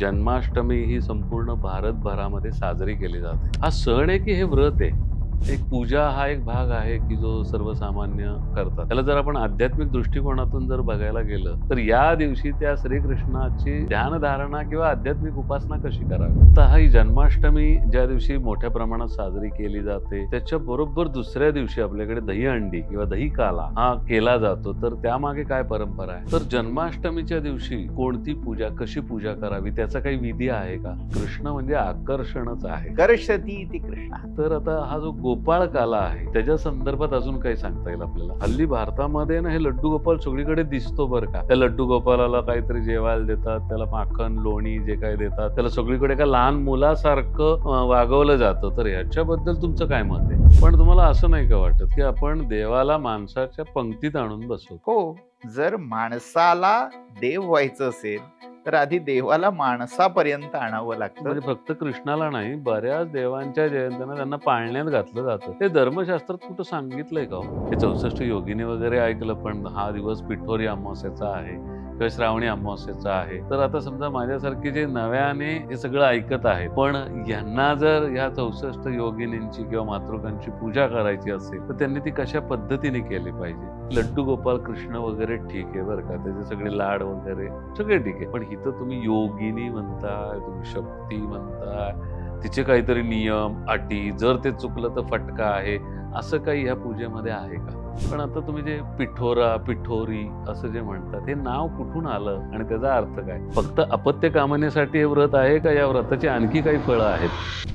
जन्माष्टमी ही संपूर्ण भारतभरामध्ये साजरी केली जाते. हा सण आहे की हे व्रत आहे? एक पूजा हा एक भाग आहे की जो सर्वसामान्य करतात. त्याला जर आपण आध्यात्मिक दृष्टिकोनातून जर बघायला गेलं, तर या दिवशी त्या श्रीकृष्णाची ध्यानधारणा किंवा आध्यात्मिक उपासना कशी करावी? तर ही जन्माष्टमी ज्या दिवशी मोठ्या प्रमाणात साजरी केली जाते, त्याच्या बरोबर दुसऱ्या दिवशी आपल्याकडे दहीहंडी किंवा दही काला हा केला जातो. तर त्यामागे काय परंपरा आहे? तर जन्माष्टमीच्या दिवशी कोणती पूजा, कशी पूजा करावी, त्याचा काही विधी आहे का? कृष्ण म्हणजे आकर्षणच आहे. कर्षती इति कृष्ण. तर आता हा जो गोपाळ काला आहे त्याच्या संदर्भात अजून काही सांगता येईल आपल्याला? हल्ली भारतामध्ये ना हे लड्डू गोपाळ सगळीकडे दिसतो बरं का. त्या लड्डू गोपाळाला काहीतरी जेवायला देतात, त्याला माखन लोणी जे काही देतात, त्याला सगळीकडे एका लहान मुलासारखं वागवलं जातं. तर ह्याच्याबद्दल तुमचं काय मत आहे? पण तुम्हाला असं नाही का वाटत की आपण देवाला माणसाच्या पंक्तीत आणून बसवतो? हो, जर माणसाला देव व्हायचं असेल तर आधी देवाला माणसापर्यंत आणावं लागतं. म्हणजे फक्त कृष्णाला नाही, बऱ्याच देवांच्या जयंत्यांना त्यांना पाळण्यात घातलं जातं. ते धर्मशास्त्रात कुठं सांगितलंय का हो? हे 64 योगिनी वगैरे ऐकलं, पण हा दिवस पिठोरी अमावस्येचा आहे किंवा श्रावणी अमावस्येचा आहे. तर आता समजा माझ्यासारखे जे नव्याने हे सगळं ऐकत आहेत, पण यांना जर ह्या 64 योगिनींची किंवा मातृकांची पूजा करायची असेल तर त्यांनी ती कशा पद्धतीने केली पाहिजे? लड्डू गोपाळ कृष्ण वगैरे ठीक आहे बरं का, त्याचे सगळे लाड वगैरे सगळे ठीक आहे, पण इथं तुम्ही योगिनी म्हणताय, तुम्ही शक्ती म्हणताय, तिचे काहीतरी नियम अटी, जर ते चुकलं तर फटका आहे, असं काही ह्या पूजेमध्ये आहे का? पण आता तुम्ही जे पिठोरा पिठोरी असं जे म्हणतात, हे नाव कुठून आलं आणि त्याचा अर्थ काय? फक्त अपत्य कामनेसाठी हे व्रत आहे का या व्रताची आणखी काही फळं आहेत?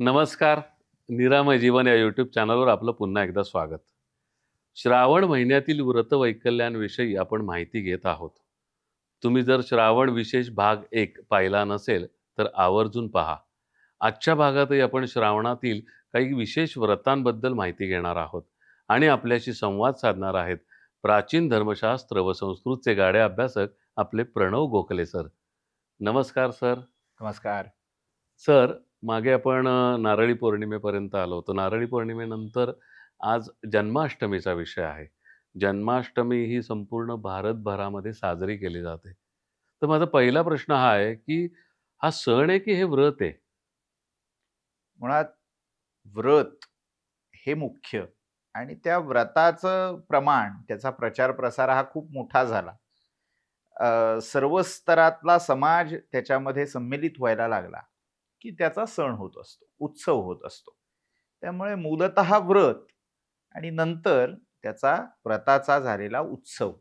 नमस्कार. निरामय जीवन या यूट्यूब चॅनलवर आपलं पुन्हा एकदा स्वागत. श्रावण महिन्यातील व्रतवैकल्यांविषयी आपण माहिती घेत आहोत. तुम्ही जर श्रावण विशेष भाग 1 पाहिला नसेल तर आवर्जून पहा. आजच्या भागातही आपण श्रावणातील काही विशेष व्रतांबद्दल माहिती घेणार आहोत आणि आपल्याशी संवाद साधणार आहेत प्राचीन धर्मशास्त्र व संस्कृतचे गाडे अभ्यासक आपले प्रणव गोखले सर. नमस्कार सर. नमस्कार. सर, मागे आपण नारळी पौर्णिमेपर्यंत आलो होतो. नारळी पौर्णिमेनंतर आज जन्माष्टमीचा विषय आहे. जन्माष्टमी ही संपूर्ण भारतभरामध्ये साजरी केली जाते. तर माझा पहिला प्रश्न हा आहे, की हा सण आहे की हे व्रत आहे? मुळात व्रत हे मुख्य आणि त्या व्रताचं प्रमाण, त्याचा प्रचार प्रसार हा खूप मोठा झाला. सर्व स्तरातला समाज त्याच्यामध्ये सम्मिलित व्हायला लागला, की त्याचा सण होत असतो, उत्सव होत असतो. त्यामुळे मूलतः व्रत आणि नंतर त्याचा व्रताचा झालेला उत्सव,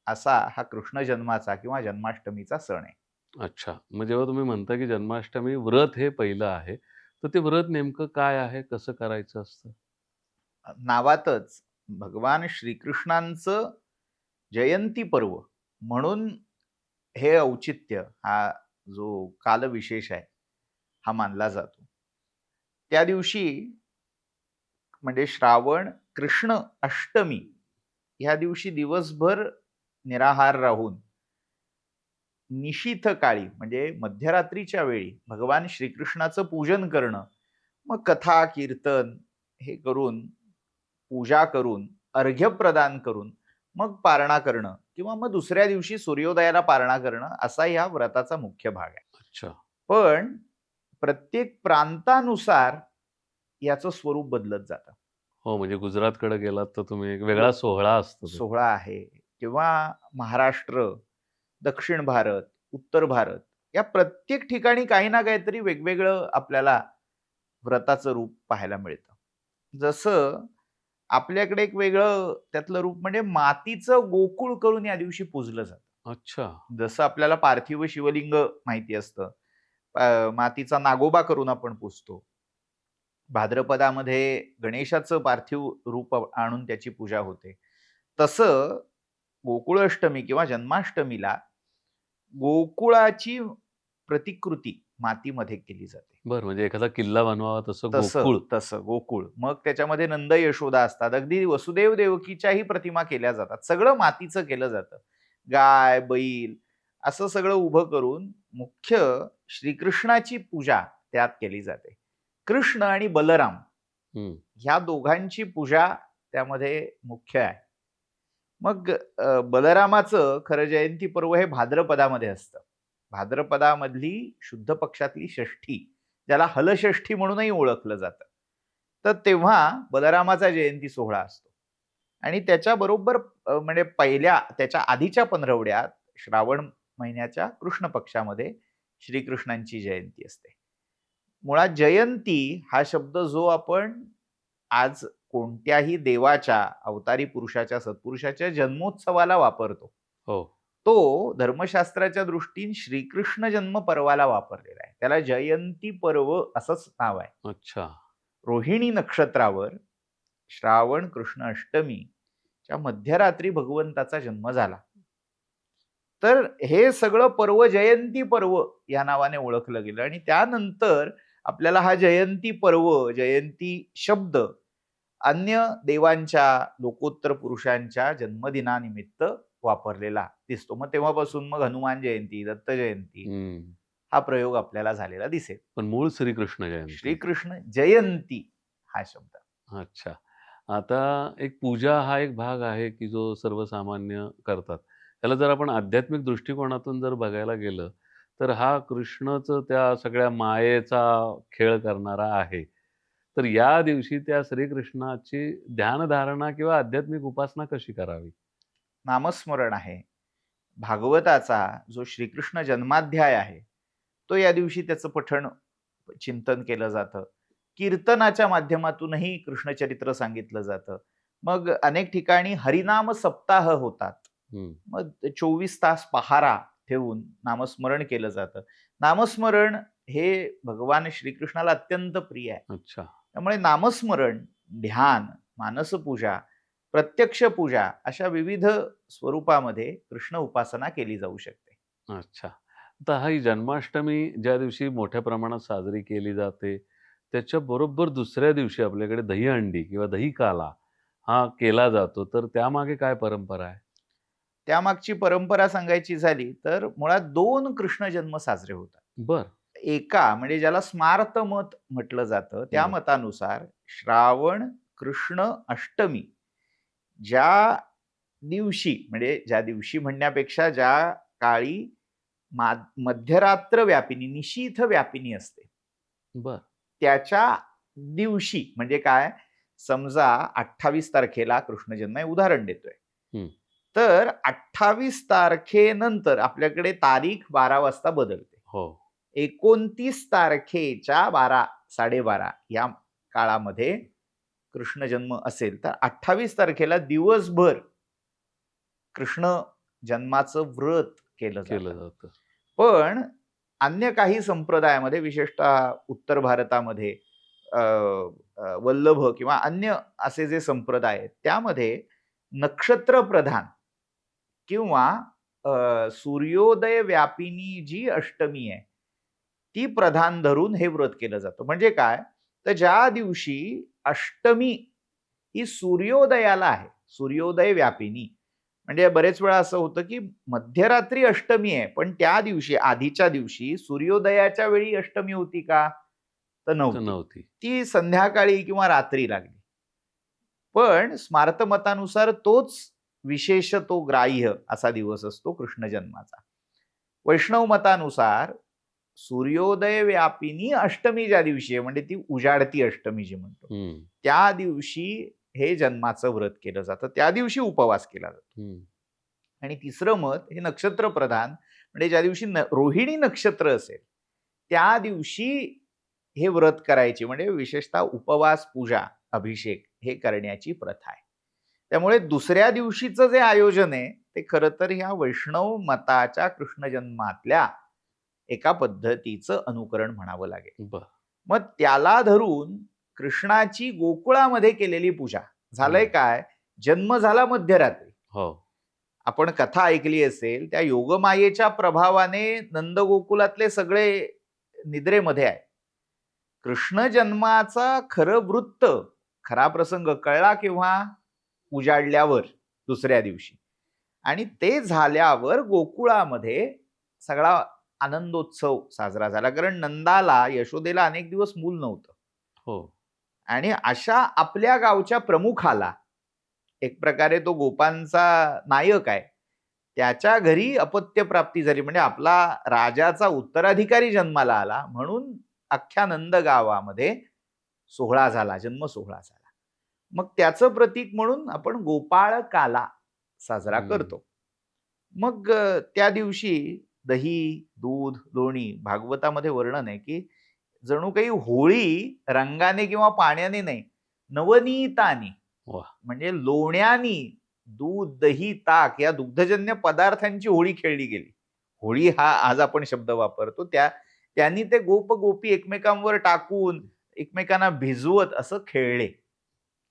असा हा कृष्ण जन्माचा किंवा जन्माष्टमीचा सण आहे. अच्छा. मग जेव्हा तुम्ही म्हणता, की जन्माष्टमी व्रत हे पहिलं आहे, तर ते व्रत नेमकं काय आहे? कसं करायचं असतं? नावातच भगवान श्रीकृष्णांचं जयंती पर्व म्हणून हे औचित्य, हा जो कालविशेष आहे, हा मानला जातो. त्या दिवशी म्हणजे श्रावण कृष्ण अष्टमी ह्या दिवशी दिवसभर निराहार राहून निशीथ काळी म्हणजे मध्यरात्रीच्या वेळी भगवान श्रीकृष्णाचं पूजन करणं, मग कथा कीर्तन हे करून, पूजा करून, अर्घ्य प्रदान करून मग पारणा करणं किंवा मग दुसऱ्या दिवशी सूर्योदयाला पारणा करणं, असा या व्रताचा मुख्य भाग आहे. अच्छा. पण प्रत्येक प्रांतानुसार याचं स्वरूप बदलत जातं. हो, म्हणजे गुजरातकडे गेलात तर तुम्ही एक वेगळा हो, सोहळा असतो तो. सोहळा आहे किंवा महाराष्ट्र, दक्षिण भारत, उत्तर भारत, या प्रत्येक ठिकाणी काही ना काहीतरी वेगवेगळं आपल्याला व्रताचं रूप पाहायला मिळतं. जसं आपल्याकडे एक वेगळं त्यातलं रूप म्हणजे मातीचं गोकुळ करून या दिवशी पूजलं जातं. अच्छा. जसं आपल्याला पार्थिव शिवलिंग माहिती असतं, मातीचा नागोबा करून आपण पूजतो. भाद्रपदामध्ये गणेशाचं पार्थिव रूप आणून त्याची पूजा होते. तसं गोकुळाष्टमी किंवा जन्माष्टमीला गोकुळाची प्रतिकृती मातीमध्ये केली जाते. बरं, म्हणजे एखादा किल्ला बनवावा तसं तसं गोकुळ. तसं गोकुळ. मग त्याच्यामध्ये नंद यशोदा असतात. अगदी वसुदेव देवकीच्याही प्रतिमा केल्या जातात. सगळं मातीचं केलं जातं. गाय, बैल असं सगळं उभं करून मुख्य श्रीकृष्णाची पूजा त्यात केली जाते. कृष्ण आणि बलराम हं. ह्या दोघांची पूजा त्यामध्ये मुख्य आहे. मग बलरामाचं खरं जयंती पर्व हे भाद्रपदामध्ये असतं. भाद्रपदामधली शुद्ध पक्षातली षष्ठी, ज्याला हलषष्ठी म्हणूनही ओळखलं जातं. तर तेव्हा बलरामाचा जयंती सोहळा असतो आणि त्याच्या बरोबर म्हणजे त्याच्या आधीच्या पंधरवड्यात श्रावण महिन्याच्या कृष्ण पक्षामध्ये श्रीकृष्णांची जयंती असते. मुळात जयंती हा शब्द जो आपण आज कोणत्याही देवाच्या, अवतारी पुरुषाच्या, सत्पुरुषाच्या जन्मोत्सवाला वापरतो, हो. तो धर्मशास्त्राच्या दृष्टीने श्रीकृष्ण जन्म पर्वाला वापरलेला आहे. त्याला जयंती पर्व असंच नाव आहे. अच्छा. रोहिणी नक्षत्रावर श्रावण कृष्ण अष्टमीच्या मध्यरात्री भगवंताचा जन्म झाला. तर हे सगळं पर्व जयंती पर्व या नावाने ओळखलं गेलं आणि त्यानंतर आपल्याला हा जयंती पर्व, जयंती शब्द अन्य देवांच्या, लोकोत्तर पुरुषांच्या जन्मदिनानिमित्त वापरलेला दिसतो. मग तेव्हापासून मग हनुमान जयंती, दत्त जयंती हा प्रयोग आपल्याला झालेला दिसेल. पण मूळ श्रीकृष्ण जयंती. श्रीकृष्ण जयंती हा शब्द. अच्छा. आता एक पूजा हा एक भाग आहे, की जो सर्वसामान्य करतात. त्याला जर आपण आध्यात्मिक दृष्टिकोनातून जर बघायला गेलं, तर हा कृष्णचं त्या सगळ्या मायेचा खेळ करणारा आहे. तर या दिवशी त्या श्रीकृष्णाची ध्यानधारणा किंवा आध्यात्मिक उपासना कशी करावी? नामस्मरण आहे. भागवताचा जो श्रीकृष्ण जन्माध्याय आहे, तो या दिवशी त्याचं पठण, चिंतन केलं जातं. कीर्तनाच्या माध्यमातूनही कृष्णचरित्र सांगितलं जातं. मग अनेक ठिकाणी हरिनाम सप्ताह होतात. मग 24 तास पहारा ठेवून नामस्मरण केलं जातं. नामस्मरण हे भगवान श्रीकृष्णाला अत्यंत प्रिय आहे. अच्छा. त्यामुळे नामस्मरण, ध्यान, मानसपूजा, प्रत्यक्ष पूजा अशा विविध स्वरूपामध्ये कृष्ण उपासना केली जाऊ शकते. अच्छा. आता ही जन्माष्टमी ज्या दिवशी मोठ्या प्रमाणात साजरी केली जाते, त्याच्याबरोबर दुसऱ्या दिवशी आपल्याकडे दहीहंडी किंवा दही काला हा केला जातो. तर त्यामागे काय परंपरा आहे? त्यामागची परंपरा सांगायची झाली तर मुळात 2 कृष्ण जन्म साजरे होतात. बरं. एका म्हणजे ज्याला स्मार्त मत म्हटलं जातं, त्या मतानुसार श्रावण कृष्ण अष्टमी ज्या दिवशी, म्हणजे ज्या दिवशी म्हणण्यापेक्षा ज्या काळी मध्यरात्र व्यापिनी, निशीथ व्यापिनी असते, बरं. त्याच्या दिवशी म्हणजे काय, समजा 28 तारखेला कृष्ण जन्म आहे, उदाहरण देतोय. तर 28 तारखेनंतर आपल्याकडे तारीख 12 वाजता बदलते. हो. 29 तारखेच्या 12, 12:30 या काळामध्ये कृष्ण जन्म असेल तर 28 तारखेला दिवसभर कृष्ण जन्माचं व्रत केलं जातं. पण अन्य काही संप्रदायामध्ये, विशेषतः उत्तर भारतामध्ये वल्लभ किंवा अन्य असे जे संप्रदाय आहेत, त्यामध्ये नक्षत्र प्रधान किंवा सूर्योदय व्यापिनी जी अष्टमी आहे ती प्रधान धरून हे व्रत केलं जातं. म्हणजे काय, तर ज्या दिवशी अष्टमी ही सूर्योदयाला आहे, सूर्योदय व्यापिनी, म्हणजे बरेच वेळा असं होतं की मध्यरात्री अष्टमी आहे, पण त्या दिवशी, आधीच्या दिवशी सूर्योदयाच्या वेळी अष्टमी होती का, तर नव्हती. ती संध्याकाळी किंवा रात्री लागली. पण स्मार्त मतानुसार तोच विशेष, तो ग्राह्य असा दिवस असतो कृष्ण जन्माचा. वैष्णव मतानुसार सूर्योदय व्यापिनी अष्टमी ज्या दिवशी आहे, म्हणजे ती उजाडती अष्टमी जी म्हणतो, त्या दिवशी हे जन्माचं व्रत केलं जातं, त्या दिवशी उपवास केला जातो. आणि तिसरं मत हे नक्षत्र प्रधान, म्हणजे ज्या दिवशी रोहिणी नक्षत्र असेल त्या दिवशी हे व्रत करायची, म्हणजे विशेषतः उपवास, पूजा, अभिषेक हे करण्याची प्रथा आहे. त्यामुळे दुसऱ्या दिवशीचं जे आयोजन आहे ते खरं तर ह्या वैष्णव मताच्या कृष्ण जन्मातल्या एका पद्धतीचं अनुकरण म्हणावं लागेल. मग त्याला धरून कृष्णाची गोकुळामध्ये केलेली पूजा. झालंय काय, जन्म झाला मध्यरात्री. आपण कथा ऐकली असेल, त्या योगमायेच्या प्रभावाने नंद गोकुलातले सगळे निद्रेमध्ये आहे. कृष्ण जन्माचा खरं वृत्त, खरा प्रसंग कळला केव्हा, उजाडल्यावर दुसऱ्या दिवशी. आणि ते झाल्यावर गोकुळामध्ये सगळा आनंदोत्सव साजरा झाला, कारण नंदाला, यशोदेला अनेक दिवस मूल नव्हतं. आणि अशा आपल्या गावच्या प्रमुखाला एक प्रकारे तो गोपांचा नायक आहे. त्याच्या घरी अपत्य प्राप्ती झाली, म्हणजे आपला राजाचा उत्तराधिकारी जन्माला आला, म्हणून अख्ख्या नंद गावामध्ये सोहळा झाला, जन्म सोहळा झाला. मग त्याचं प्रतीक म्हणून आपण गोपाळ काला साजरा करतो. मग त्या दिवशी दही, दूध, लोणी, भागवतामध्ये वर्णन आहे की जणू काही होळी रंगाने किंवा पाण्याने नाही, नवनीतानी, वाह! म्हणजे लोण्यानी, दूध, दही, ताक या दुग्धजन्य पदार्थांची होळी खेळली गेली. होळी हा आज आपण शब्द वापरतो, त्यांनी ते गोप गोपी एकमेकांवर टाकून एकमेकांना भिजवत असं खेळले.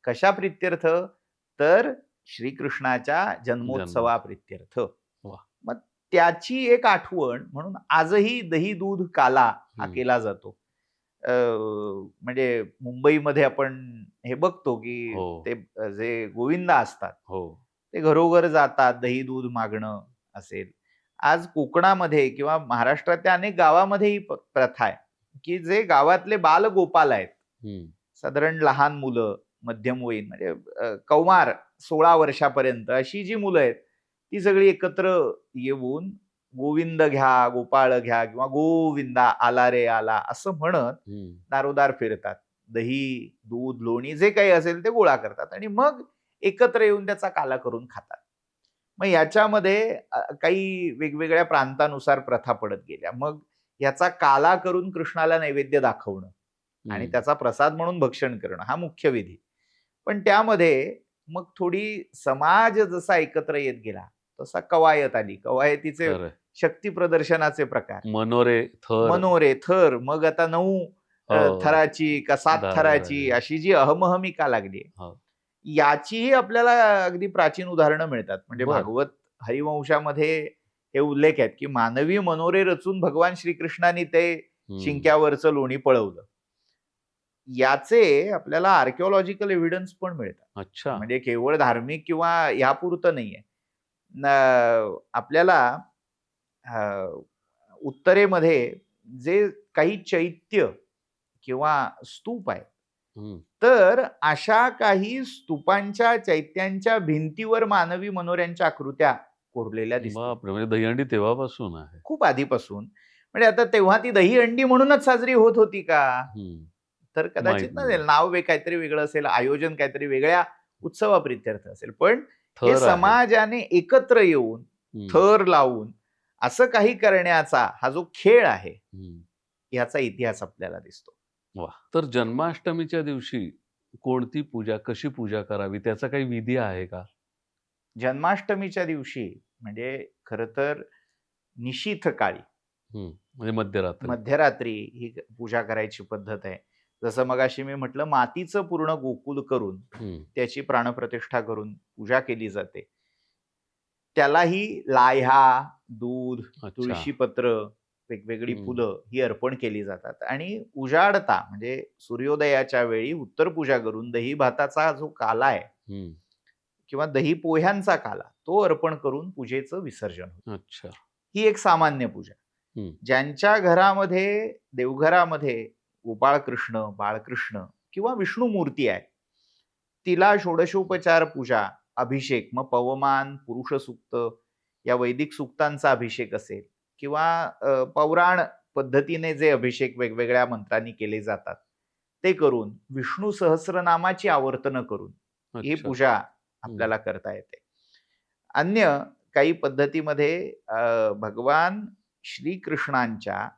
कशा प्रित्यर्थ? तर श्रीकृष्णाच्या जन्मोत्सवा प्रित्यर्थ. वाह! मग त्याची एक आठवण म्हणून आजही दही दूध काला हा केला जातो. म्हणजे मुंबईमध्ये आपण हे बघतो की हो. ते जे गोविंदा असतात हो. ते घरोघर जातात, दही दूध मागणं असेल. आज कोकणामध्ये किंवा महाराष्ट्रातल्या अनेक गावामध्ये ही प्रथा आहे की जे गावातले बालगोपाल आहेत, साधारण लहान मुलं, मध्यमवयीन म्हणजे कौमार 16 वर्षापर्यंत अशी जी मुलं आहेत ती सगळी एकत्र येऊन गोविंद घ्या, गोपाळ घ्या किंवा गोविंदा आला रे आला असं म्हणत दारोदार फिरतात. दही, दूध, लोणी जे काही असेल ते गोळा करतात आणि मग एकत्र येऊन त्याचा काला करून खातात. मग याच्यामध्ये काही वेगवेगळ्या प्रांतानुसार प्रथा पडत गेल्या. मग याचा काला करून कृष्णाला नैवेद्य दाखवणं आणि त्याचा प्रसाद म्हणून भक्षण करणं हा मुख्य विधी. पण त्यामध्ये मग थोडी समाज जसा एकत्र येत गेला तसा कवायत आली. कवायतीचे शक्ती प्रदर्शनाचे प्रकार, मनोरे, थर, मग आता 9 थराची का 7 थराची अशी जी अहमहमिका लागली, याचीही आपल्याला अगदी प्राचीन उदाहरणं मिळतात. म्हणजे भागवत हरिवंशामध्ये हे उल्लेख आहेत की मानवी मनोरे रचून भगवान श्रीकृष्णाने ते शिंक्यावरचं लोणी पळवलं. याचे आपल्याला आर्किओलॉजिकल एव्हिडन्स पण मिळतात. अच्छा. म्हणजे केवळ धार्मिक किंवा ह्यापुरतं नाहीये. आपल्याला उत्तरेमध्ये जे काही चैत्य किंवा स्तूप आहेत, तर अशा काही स्तूपांच्या, चैत्यांच्या भिंतीवर मानवी मनोऱ्यांच्या आकृत्या कोरलेल्या दिसतात. म्हणजे दहीहंडी तेव्हापासून आहे, खूप आधीपासून. म्हणजे आता तेव्हा ती दहीहंडी म्हणूनच साजरी होत होती का? तर कदाचित नसेल. नाव काहीतरी वेगळं असेल, आयोजन काहीतरी वेगळ्या उत्सवाप्रित्यर्थ असेल. पण हे समाजाने एकत्र येऊन थर लावून असं काही करण्याचा हा जो खेळ आहे याचा इतिहास आपल्याला दिसतो. वाह! तर जन्माष्टमीच्या दिवशी कोणती पूजा, कशी पूजा करावी, त्याचा काही विधी आहे का? जन्माष्टमीच्या दिवशी म्हणजे खरं तर निशीथ काळी, म्हणजे मध्यरात्री ही पूजा करायची पद्धत आहे. जसं मगाशी मी म्हटलं, मातीचं पूर्ण गोकुल करून त्याची प्राणप्रतिष्ठा करून पूजा केली जाते. त्यालाही लाह्या, दूध, तुळशीपत्र, वेगवेगळी फुलं ही अर्पण केली जातात आणि उजाडता म्हणजे सूर्योदयाच्या वेळी उत्तर पूजा करून दही भाताचा जो काला आहे किंवा दही पोह्यांचा काला तो अर्पण करून पूजेचं विसर्जन होतं. अच्छा. ही एक सामान्य पूजा. ज्यांच्या घरामध्ये, देवघरामध्ये गोपाळकृष्ण, बाळकृष्ण किंवा विष्णू मूर्ती आहे, तिला षोडशोपचार पूजा, अभिषेक, मग पवमान, पुरुष सूक्त या वैदिक सूक्तांचा अभिषेक असेल किंवा पौराण पद्धतीने जे अभिषेक वेगवेगळ्या मंत्रांनी केले जातात ते करून विष्णू सहस्रनामाची आवर्तनं करून ही पूजा आपल्याला करता येते. अन्य काही पद्धतीमध्ये भगवान श्रीकृष्णांच्या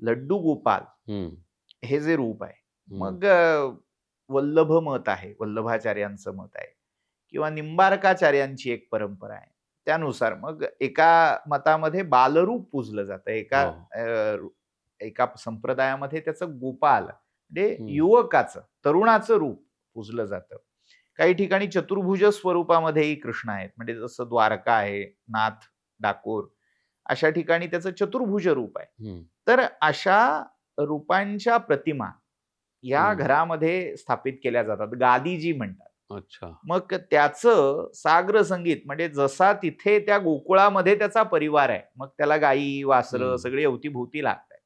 लड्डू गोपाल हे जे रूप आहे, मग वल्लभ मत आहे, वल्लभाचार्यांचं मत आहे किंवा निंबारकाचार्यांची एक परंपरा आहे. त्यानुसार मग एका मतामध्ये बालरूप पूजलं जातं, एका संप्रदायामध्ये त्याचं गोपाल म्हणजे युवकाचं, तरुणाचं रूप पूजलं जातं. काही ठिकाणी चतुर्भुज स्वरूपामध्येही कृष्ण आहेत, म्हणजे जसं द्वारका आहे, नाथ, डाकोर अशा ठिकाणी त्याचं चतुर्भुज रूप आहे. तर अशा रूपांच्या प्रतिमा या घरामध्ये स्थापित केल्या जातात, गादी जी म्हणतात. अच्छा. मग त्याचं साग्र संगीत म्हणजे जसा तिथे त्या गोकुळामध्ये त्याचा परिवार आहे, मग त्याला गायी, वासरं सगळी अवतीभोवती लागतात,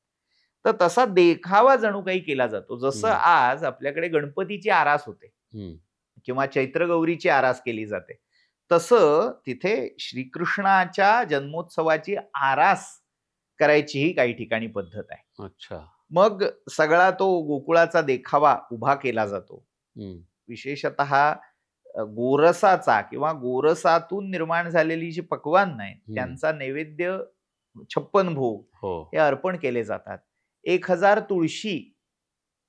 तर तसा देखावा जणू काही केला जातो. जसं आज आपल्याकडे गणपतीची आरास होते किंवा चैत्रगौरीची आरास केली जाते. तसं तिथे श्रीकृष्णाच्या जन्मोत्सवाची आरास करायचीही काही ठिकाणी पद्धत आहे. अच्छा. मग सगळा तो गोकुळाचा देखावा उभा केला जातो. हं. विशेषतः गोरसाचा किंवा गोरसातून निर्माण झालेली जी पक्वान्न आहेत, त्यांचा नैवेद्य 56 भोग हो. हे अर्पण केले जातात. 1000 तुळशी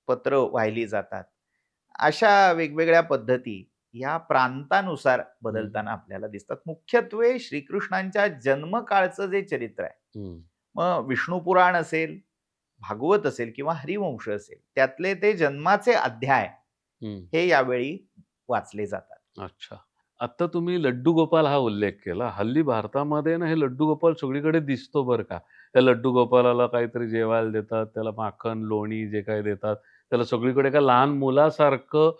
पत्र वाहिली जातात. अशा वेगवेगळ्या पद्धती या प्रांतानुसार बदलताना आपल्याला दिसतात. मुख्यत्वे श्रीकृष्णांच्या जन्मकाळचं जे चरित्र आहे, हं. मग विष्णू पुराण असेल, भागवत असेल किंवा हरिवंश असेल, त्यातले ते जन्माचे अध्याय हं. हे यावेळी वाचले जातात. अच्छा. आत्ता तुम्ही लड्डू गोपाल हा उल्लेख केला. हल्ली भारतामध्ये ना हे लड्डू गोपाल सगळीकडे दिसतो बरं का. त्या लड्डू गोपालाला काहीतरी जेवायला देतात, त्याला माखन, लोणी जे काही देतात, त्याला सगळीकडे एका लहान मुलासारखं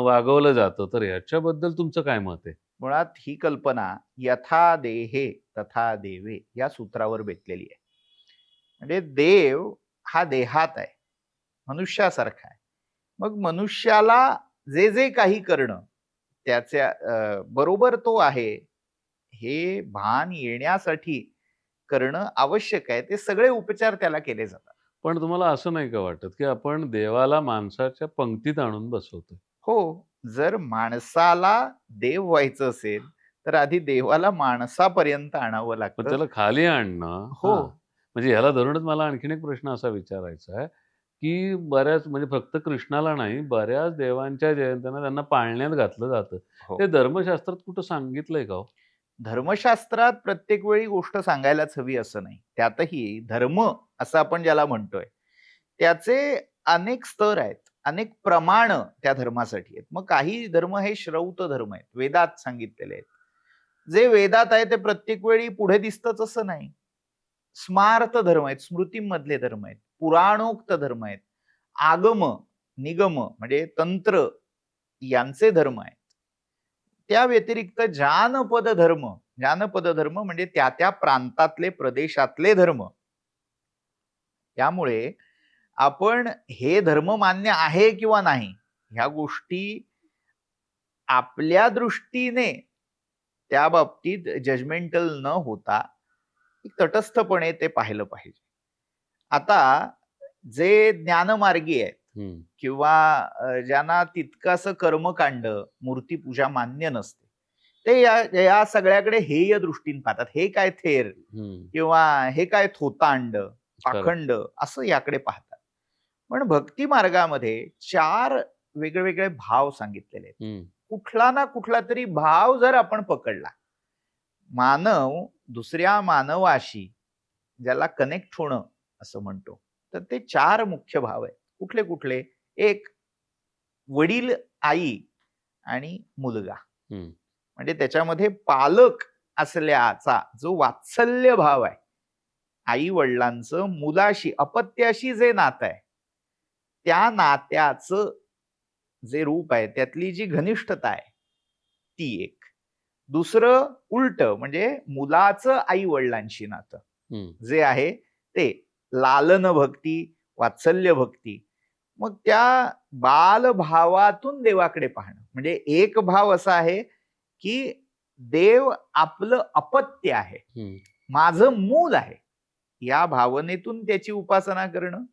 वागवलं जातं. तर ह्याच्याबद्दल तुमचं काय मत आहे? मुळात ही कल्पना यथा देहे तथा देवे या सूत्रावर बेतलेली आहे. म्हणजे देव हा देहात आहे, मनुष्यासारखा आहे. मग मनुष्याला जे जे काही करणं त्याच्या बरोबर तो आहे हे भान येण्यासाठी करणं आवश्यक आहे. ते सगळे उपचार त्याला केले जातात. पण तुम्हाला असं नाही का वाटत, की आपण देवाला माणसाच्या पंक्तीत आणून बसवतोय? हो, जर माणसाला देव व्हायचं असेल, तर आधी देवाला माणसापर्यंत आणावं पण लागतं. त्याला खाली आणणं हो. म्हणजे ह्याला धरूनच मला आणखीन एक प्रश्न असा विचारायचा आहे, की बऱ्याच म्हणजे फक्त कृष्णाला नाही, बऱ्याच देवांच्या जयंत्यांना त्यांना पाळण्यात घातलं जातं. हो. ते धर्मशास्त्रात कुठं सांगितलंय का हो? धर्मशास्त्रात प्रत्येक वेळी गोष्ट सांगायलाच हवी असं नाही. त्यातही धर्म असं आपण ज्याला म्हणतोय, त्याचे अनेक स्तर आहेत, अनेक प्रमाण त्या धर्मासाठी आहेत. मग काही धर्म हे श्रौत धर्म आहेत, वेदात सांगितलेले आहेत. जे वेदात आहे ते प्रत्येक वेळी पुढे दिसतंच असं नाही. स्मार्त धर्म आहेत, स्मृतींमधले धर्म आहेत, पुराणोक्त धर्म आहेत, आगम, निगम म्हणजे तंत्र यांचे धर्म आहेत. त्या व्यतिरिक्त जानपद धर्म म्हणजे त्या त्या प्रांतातले प्रदेशातले धर्म. त्यामुळे आपण हे धर्म मान्य आहे किंवा नाही ह्या गोष्टी आपल्या दृष्टीने त्या बाबतीत जजमेंटल न होता तटस्थपणे ते पाहिलं पाहिजे. आता जे ज्ञानमार्गी आहेत किंवा ज्यांना तितकंसं कर्मकांड मूर्तीपूजा मान्य नसते, ते या सगळ्याकडे हेय दृष्टीने पाहतात. हे काय थेर किंवा हे काय थोतांड पाखंड असं याकडे पाहतात. पण भक्ती मार्गामध्ये 4 वेगवेगळे भाव सांगितलेले आहेत. कुठला ना कुठला तरी भाव जर आपण पकडला, मानव दुसऱ्या मानवाशी ज्याला कनेक्ट होणं असं म्हणतो, तर ते 4 मुख्य भाव आहेत. कुठले कुठले? एक वडील, आई आणि मुलगा. म्हणजे त्याच्यामध्ये पालक असल्याचा जो वात्सल्य भाव आहे, आई वडिलांचं मुलाशी अपत्याशी जे नातं आहे, त्या नात्याचं जे रूप आहे, त्यातली जी घनिष्ठता आहे ती एक. दुसरं उलट म्हणजे मुलाचं आई वडिलांशी नातं जे आहे ते लालन भक्ती, वात्सल्य भक्ती. मग त्या बालभावातून देवाकडे पाहणं म्हणजे एक भाव असा आहे की देव आपलं अपत्य आहे, माझं मूल आहे, या भावनेतून त्याची उपासना करणं.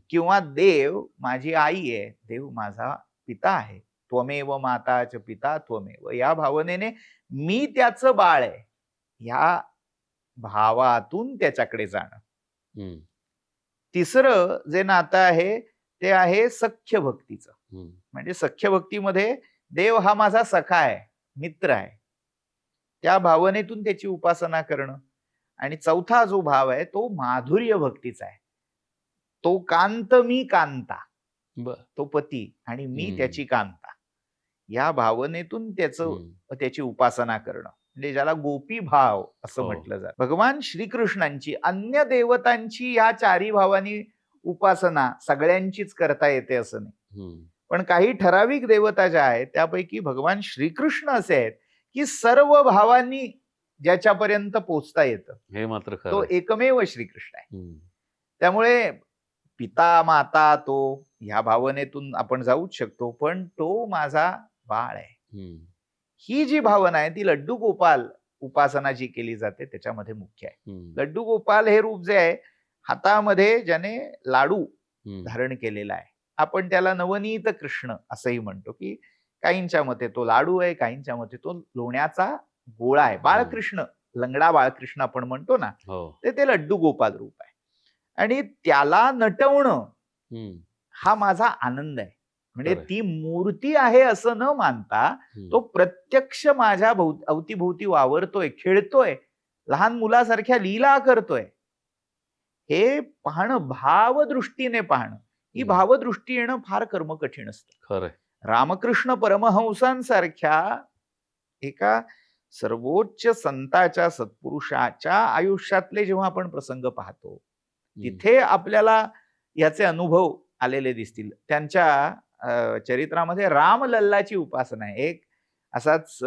किंवा देव माझी आई आहे, देव माझा पिता आहे, त्वमेव माता च पिता त्वमेव, या भावनेने मी त्याचं बाळ आहे, या भावातून त्याच्याकडे जाणं. तिसरं जे नातं आहे ते आहे सख्य भक्तीचं. म्हणजे सख्य भक्तीमध्ये देव हा माझा सखा आहे, मित्र आहे, त्या भावनेतून त्याची उपासना करणं. आणि चौथा जो भाव आहे तो माधुर्य भक्तीचा आहे. तो कांत मी कांता, तो पती आणि मी त्याची कांता, या भावनेतून त्याची उपासना करणं म्हणजे ज्याला गोपी भाव असं म्हटलं जातं. भगवान श्रीकृष्णांची अन्य देवतांची या 4ही भावांनी उपासना सगळ्यांचीच करता येते असं नाही. पण काही ठराविक देवता ज्या आहेत त्यापैकी भगवान श्रीकृष्ण असे आहेत की सर्व भावांनी ज्याच्यापर्यंत पोचता येतं, हे मात्र खरं, तो एकमेव श्रीकृष्ण आहे. त्यामुळे पिता माता तो ह्या भावनेतून आपण जाऊच शकतो, पण तो माझा बाळ आहे, हम्म. ही जी भावना आहे ती लड्डू गोपाल उपासना जी केली जाते त्याच्यामध्ये मुख्य आहे. हम्म. लड्डू गोपाल हे रूप जे आहे, हातामध्ये ज्याने लाडू हम्म. धारण केलेला आहे, आपण त्याला नवनीत कृष्ण असंही म्हणतो, की काहींच्या मते तो लाडू आहे, काहींच्या मते तो लोण्याचा गोळा आहे. बाळकृष्ण, लंगडा बाळकृष्ण आपण म्हणतो ना, हो. ते लड्डू गोपाल रूप आहे. आणि त्याला नटवणं हम्म. हा माझा आनंद आहे. म्हणजे खरंय. ती मूर्ती आहे असं न मानता तो प्रत्यक्ष माझ्या अवतीभोवती वावरतोय, खेळतोय, लहान मुलासारख्या लीला करतोय, हे पाहणं, भावदृष्टीने पाहणं. ही हम्म. भावदृष्टी येणं फार कर्मकठीण असतं. खरंय. रामकृष्ण परमहंसांसारख्या एका सर्वोच्च संताच्या, सत्पुरुषाच्या आयुष्यातले जेव्हा आपण प्रसंग पाहतो, तिथे आपल्याला याचे अनुभव आलेले दिसतील. त्यांच्या चरित्रामध्ये रामलल्लाची उपासना आहे. एक असाच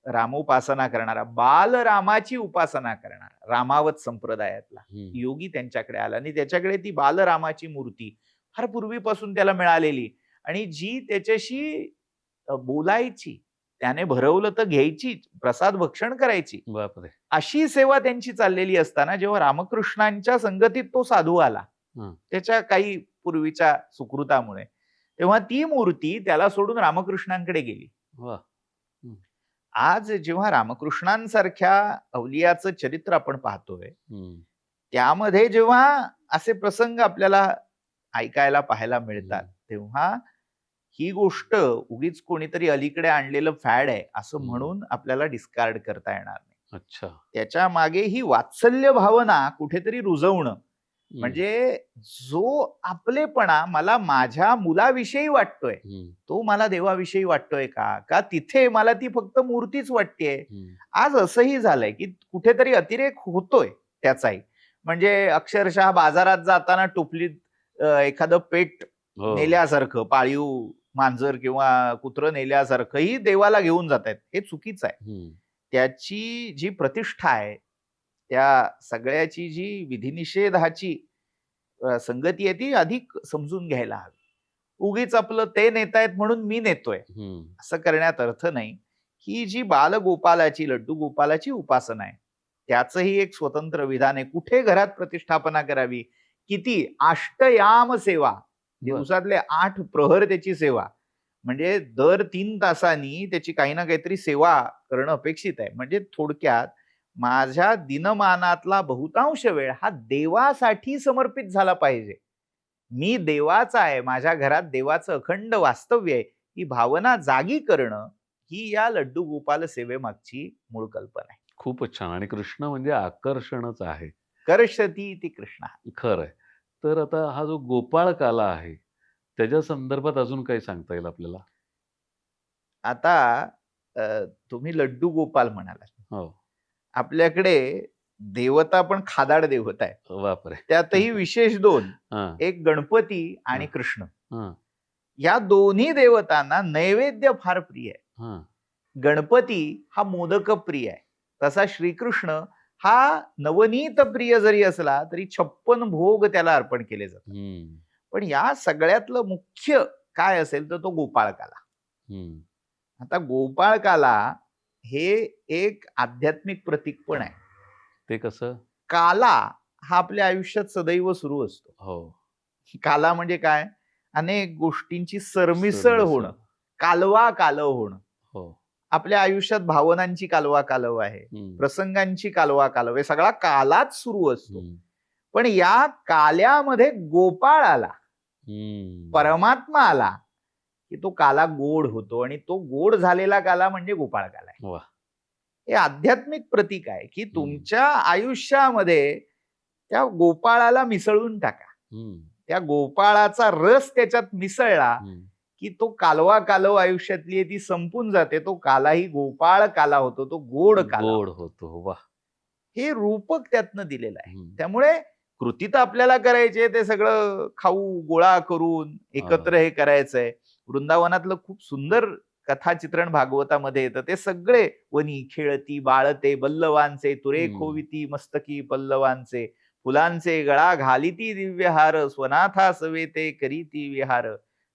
रामोपासना करणारा, बालरामाची उपासना करणारा, रामावत संप्रदायातला योगी त्यांच्याकडे आला आणि त्याच्याकडे ती बालरामाची मूर्ती फार पूर्वीपासून त्याला मिळालेली आणि जी त्याच्याशी बोलायची, त्याने भरवलं तर घ्यायची, प्रसाद भक्षण करायची, बापरे. अशी सेवा त्यांची चाललेली असताना जेव्हा रामकृष्णांच्या संगतीत तो साधू आला, त्याच्या काही पूर्वीच्या सुकृतामुळे, तेव्हा ती मूर्ती त्याला सोडून रामकृष्णांकडे गेली. आज जेव्हा रामकृष्णांसारख्या अवलियाचं चरित्र आपण पाहतोय, त्यामध्ये जेव्हा असे प्रसंग आपल्याला ऐकायला पाहायला मिळतात, तेव्हा ही गोष्ट उगीच कोणीतरी अलीकडे आणलेलं फॅड आहे असं म्हणून आपल्याला डिस्कार्ड करता येणार नाही. अच्छा. त्याच्या मागे ही वात्सल्य भावना कुठेतरी रुजवणं, म्हणजे जो आपलेपणा मला माझ्या मुलाविषयी वाटतोय, तो मला देवाविषयी वाटतोय का तिथे मला ती फक्त मूर्तीच वाटतेय. आज असंही झालंय की कुठेतरी अतिरेक होतोय त्याचाही. म्हणजे अक्षरशः बाजारात जाताना टोपलीत एखादं पेट नेल्यासारखं, पाळीव मांजर किंवा कुत्रं नेल्यासारखंही देवाला घेऊन जात आहेत. हे चुकीचं आहे. त्याची जी प्रतिष्ठा आहे, त्या सगळ्याची जी विधिनिषेधाची संगती आहे, ती अधिक समजून घ्यायला हवी. उगीच आपलं ते नेतायत म्हणून मी नेतोय असं करण्यात अर्थ नाही. ही जी बालगोपालाची, लड्डू गोपालाची उपासना आहे, त्याचंही एक स्वतंत्र विधान आहे. कुठे घरात प्रतिष्ठापना करावी, किती, अष्टयाम सेवा, दिवसातले 8 प्रहर त्याची सेवा, म्हणजे दर 3 तासांनी त्याची काही ना काहीतरी सेवा करणं अपेक्षित आहे. म्हणजे थोडक्यात माझ्या दिनमानातला बहुतांश वेळ हा देवासाठी समर्पित झाला पाहिजे. मी देवाचा आहे, माझ्या घरात देवाचं अखंड वास्तव्य आहे, ही भावना जागी करणं ही या लड्डू गोपाल सेवेमागची मूळ कल्पना आहे. खूपच छान. आणि कृष्ण म्हणजे आकर्षणच आहे. कर्षती ती कृष्ण. खरंय. तर आता हा जो गोपाळ काला आहे, त्याच्या संदर्भात अजून काही सांगता येईल आपल्याला? आता तुम्ही लड्डू गोपाल म्हणाला, हो. आपल्याकडे देवता पण खादाड देवता आहे. बापरे. त्यातही विशेष 2, एक गणपती आणि कृष्ण. या दोन्ही देवतांना नैवेद्य फार प्रिय आहे. गणपती हा मोदक प्रिय आहे, तसा श्रीकृष्ण हा नवनीत प्रिय जरी असला तरी 56 भोग त्याला अर्पण केले जातात. पण या सगळ्यातलं मुख्य काय असेल तर तो गोपाळकाला. आता गोपाळकाला हे एक आध्यात्मिक प्रतीक पण आहे. ते कसं? काला हा आपल्या आयुष्यात सदैव सुरू असतो. हो. काला म्हणजे काय? अनेक गोष्टींची सरमिसळ होणं, कालवा कालव होणं. हो. आपल्या आयुष्यात भावनांची कालवा कालव आहे, प्रसंगांची कालवा कालव आहे, सगळा कालाच सुरू असतो. पण या काल्यामध्ये गोपाळ आला, परमात्मा आला की तो काला गोड होतो आणि तो गोड झालेला काला म्हणजे गोपाळ काला आहे. हे आध्यात्मिक प्रतीक आहे की तुमच्या आयुष्यामध्ये त्या गोपाळाला मिसळून टाका. त्या गोपाळाचा रस त्याच्यात मिसळला की तो कालवा कालव आयुष्यातली आहे ती संपून जाते. तो कालाही गोपाळ काला होतो, तो गोड काला होतो. वा. हे रूपक त्यातनं दिलेलं आहे. त्यामुळे कृती तर आपल्याला करायची, ते सगळं खाऊ गोळा करून एकत्र हे करायचंय. वृंदावनातलं खूप सुंदर कथा चित्रण भागवतामध्ये येतं. ते सगळे वनी खेळती बाळते बल्लवांचे, तुरे खोविती मस्तकी पल्लवांचे, फुलांचे गळा घालिती दिव्यहार, स्वनाथा सवेते करीती विहार,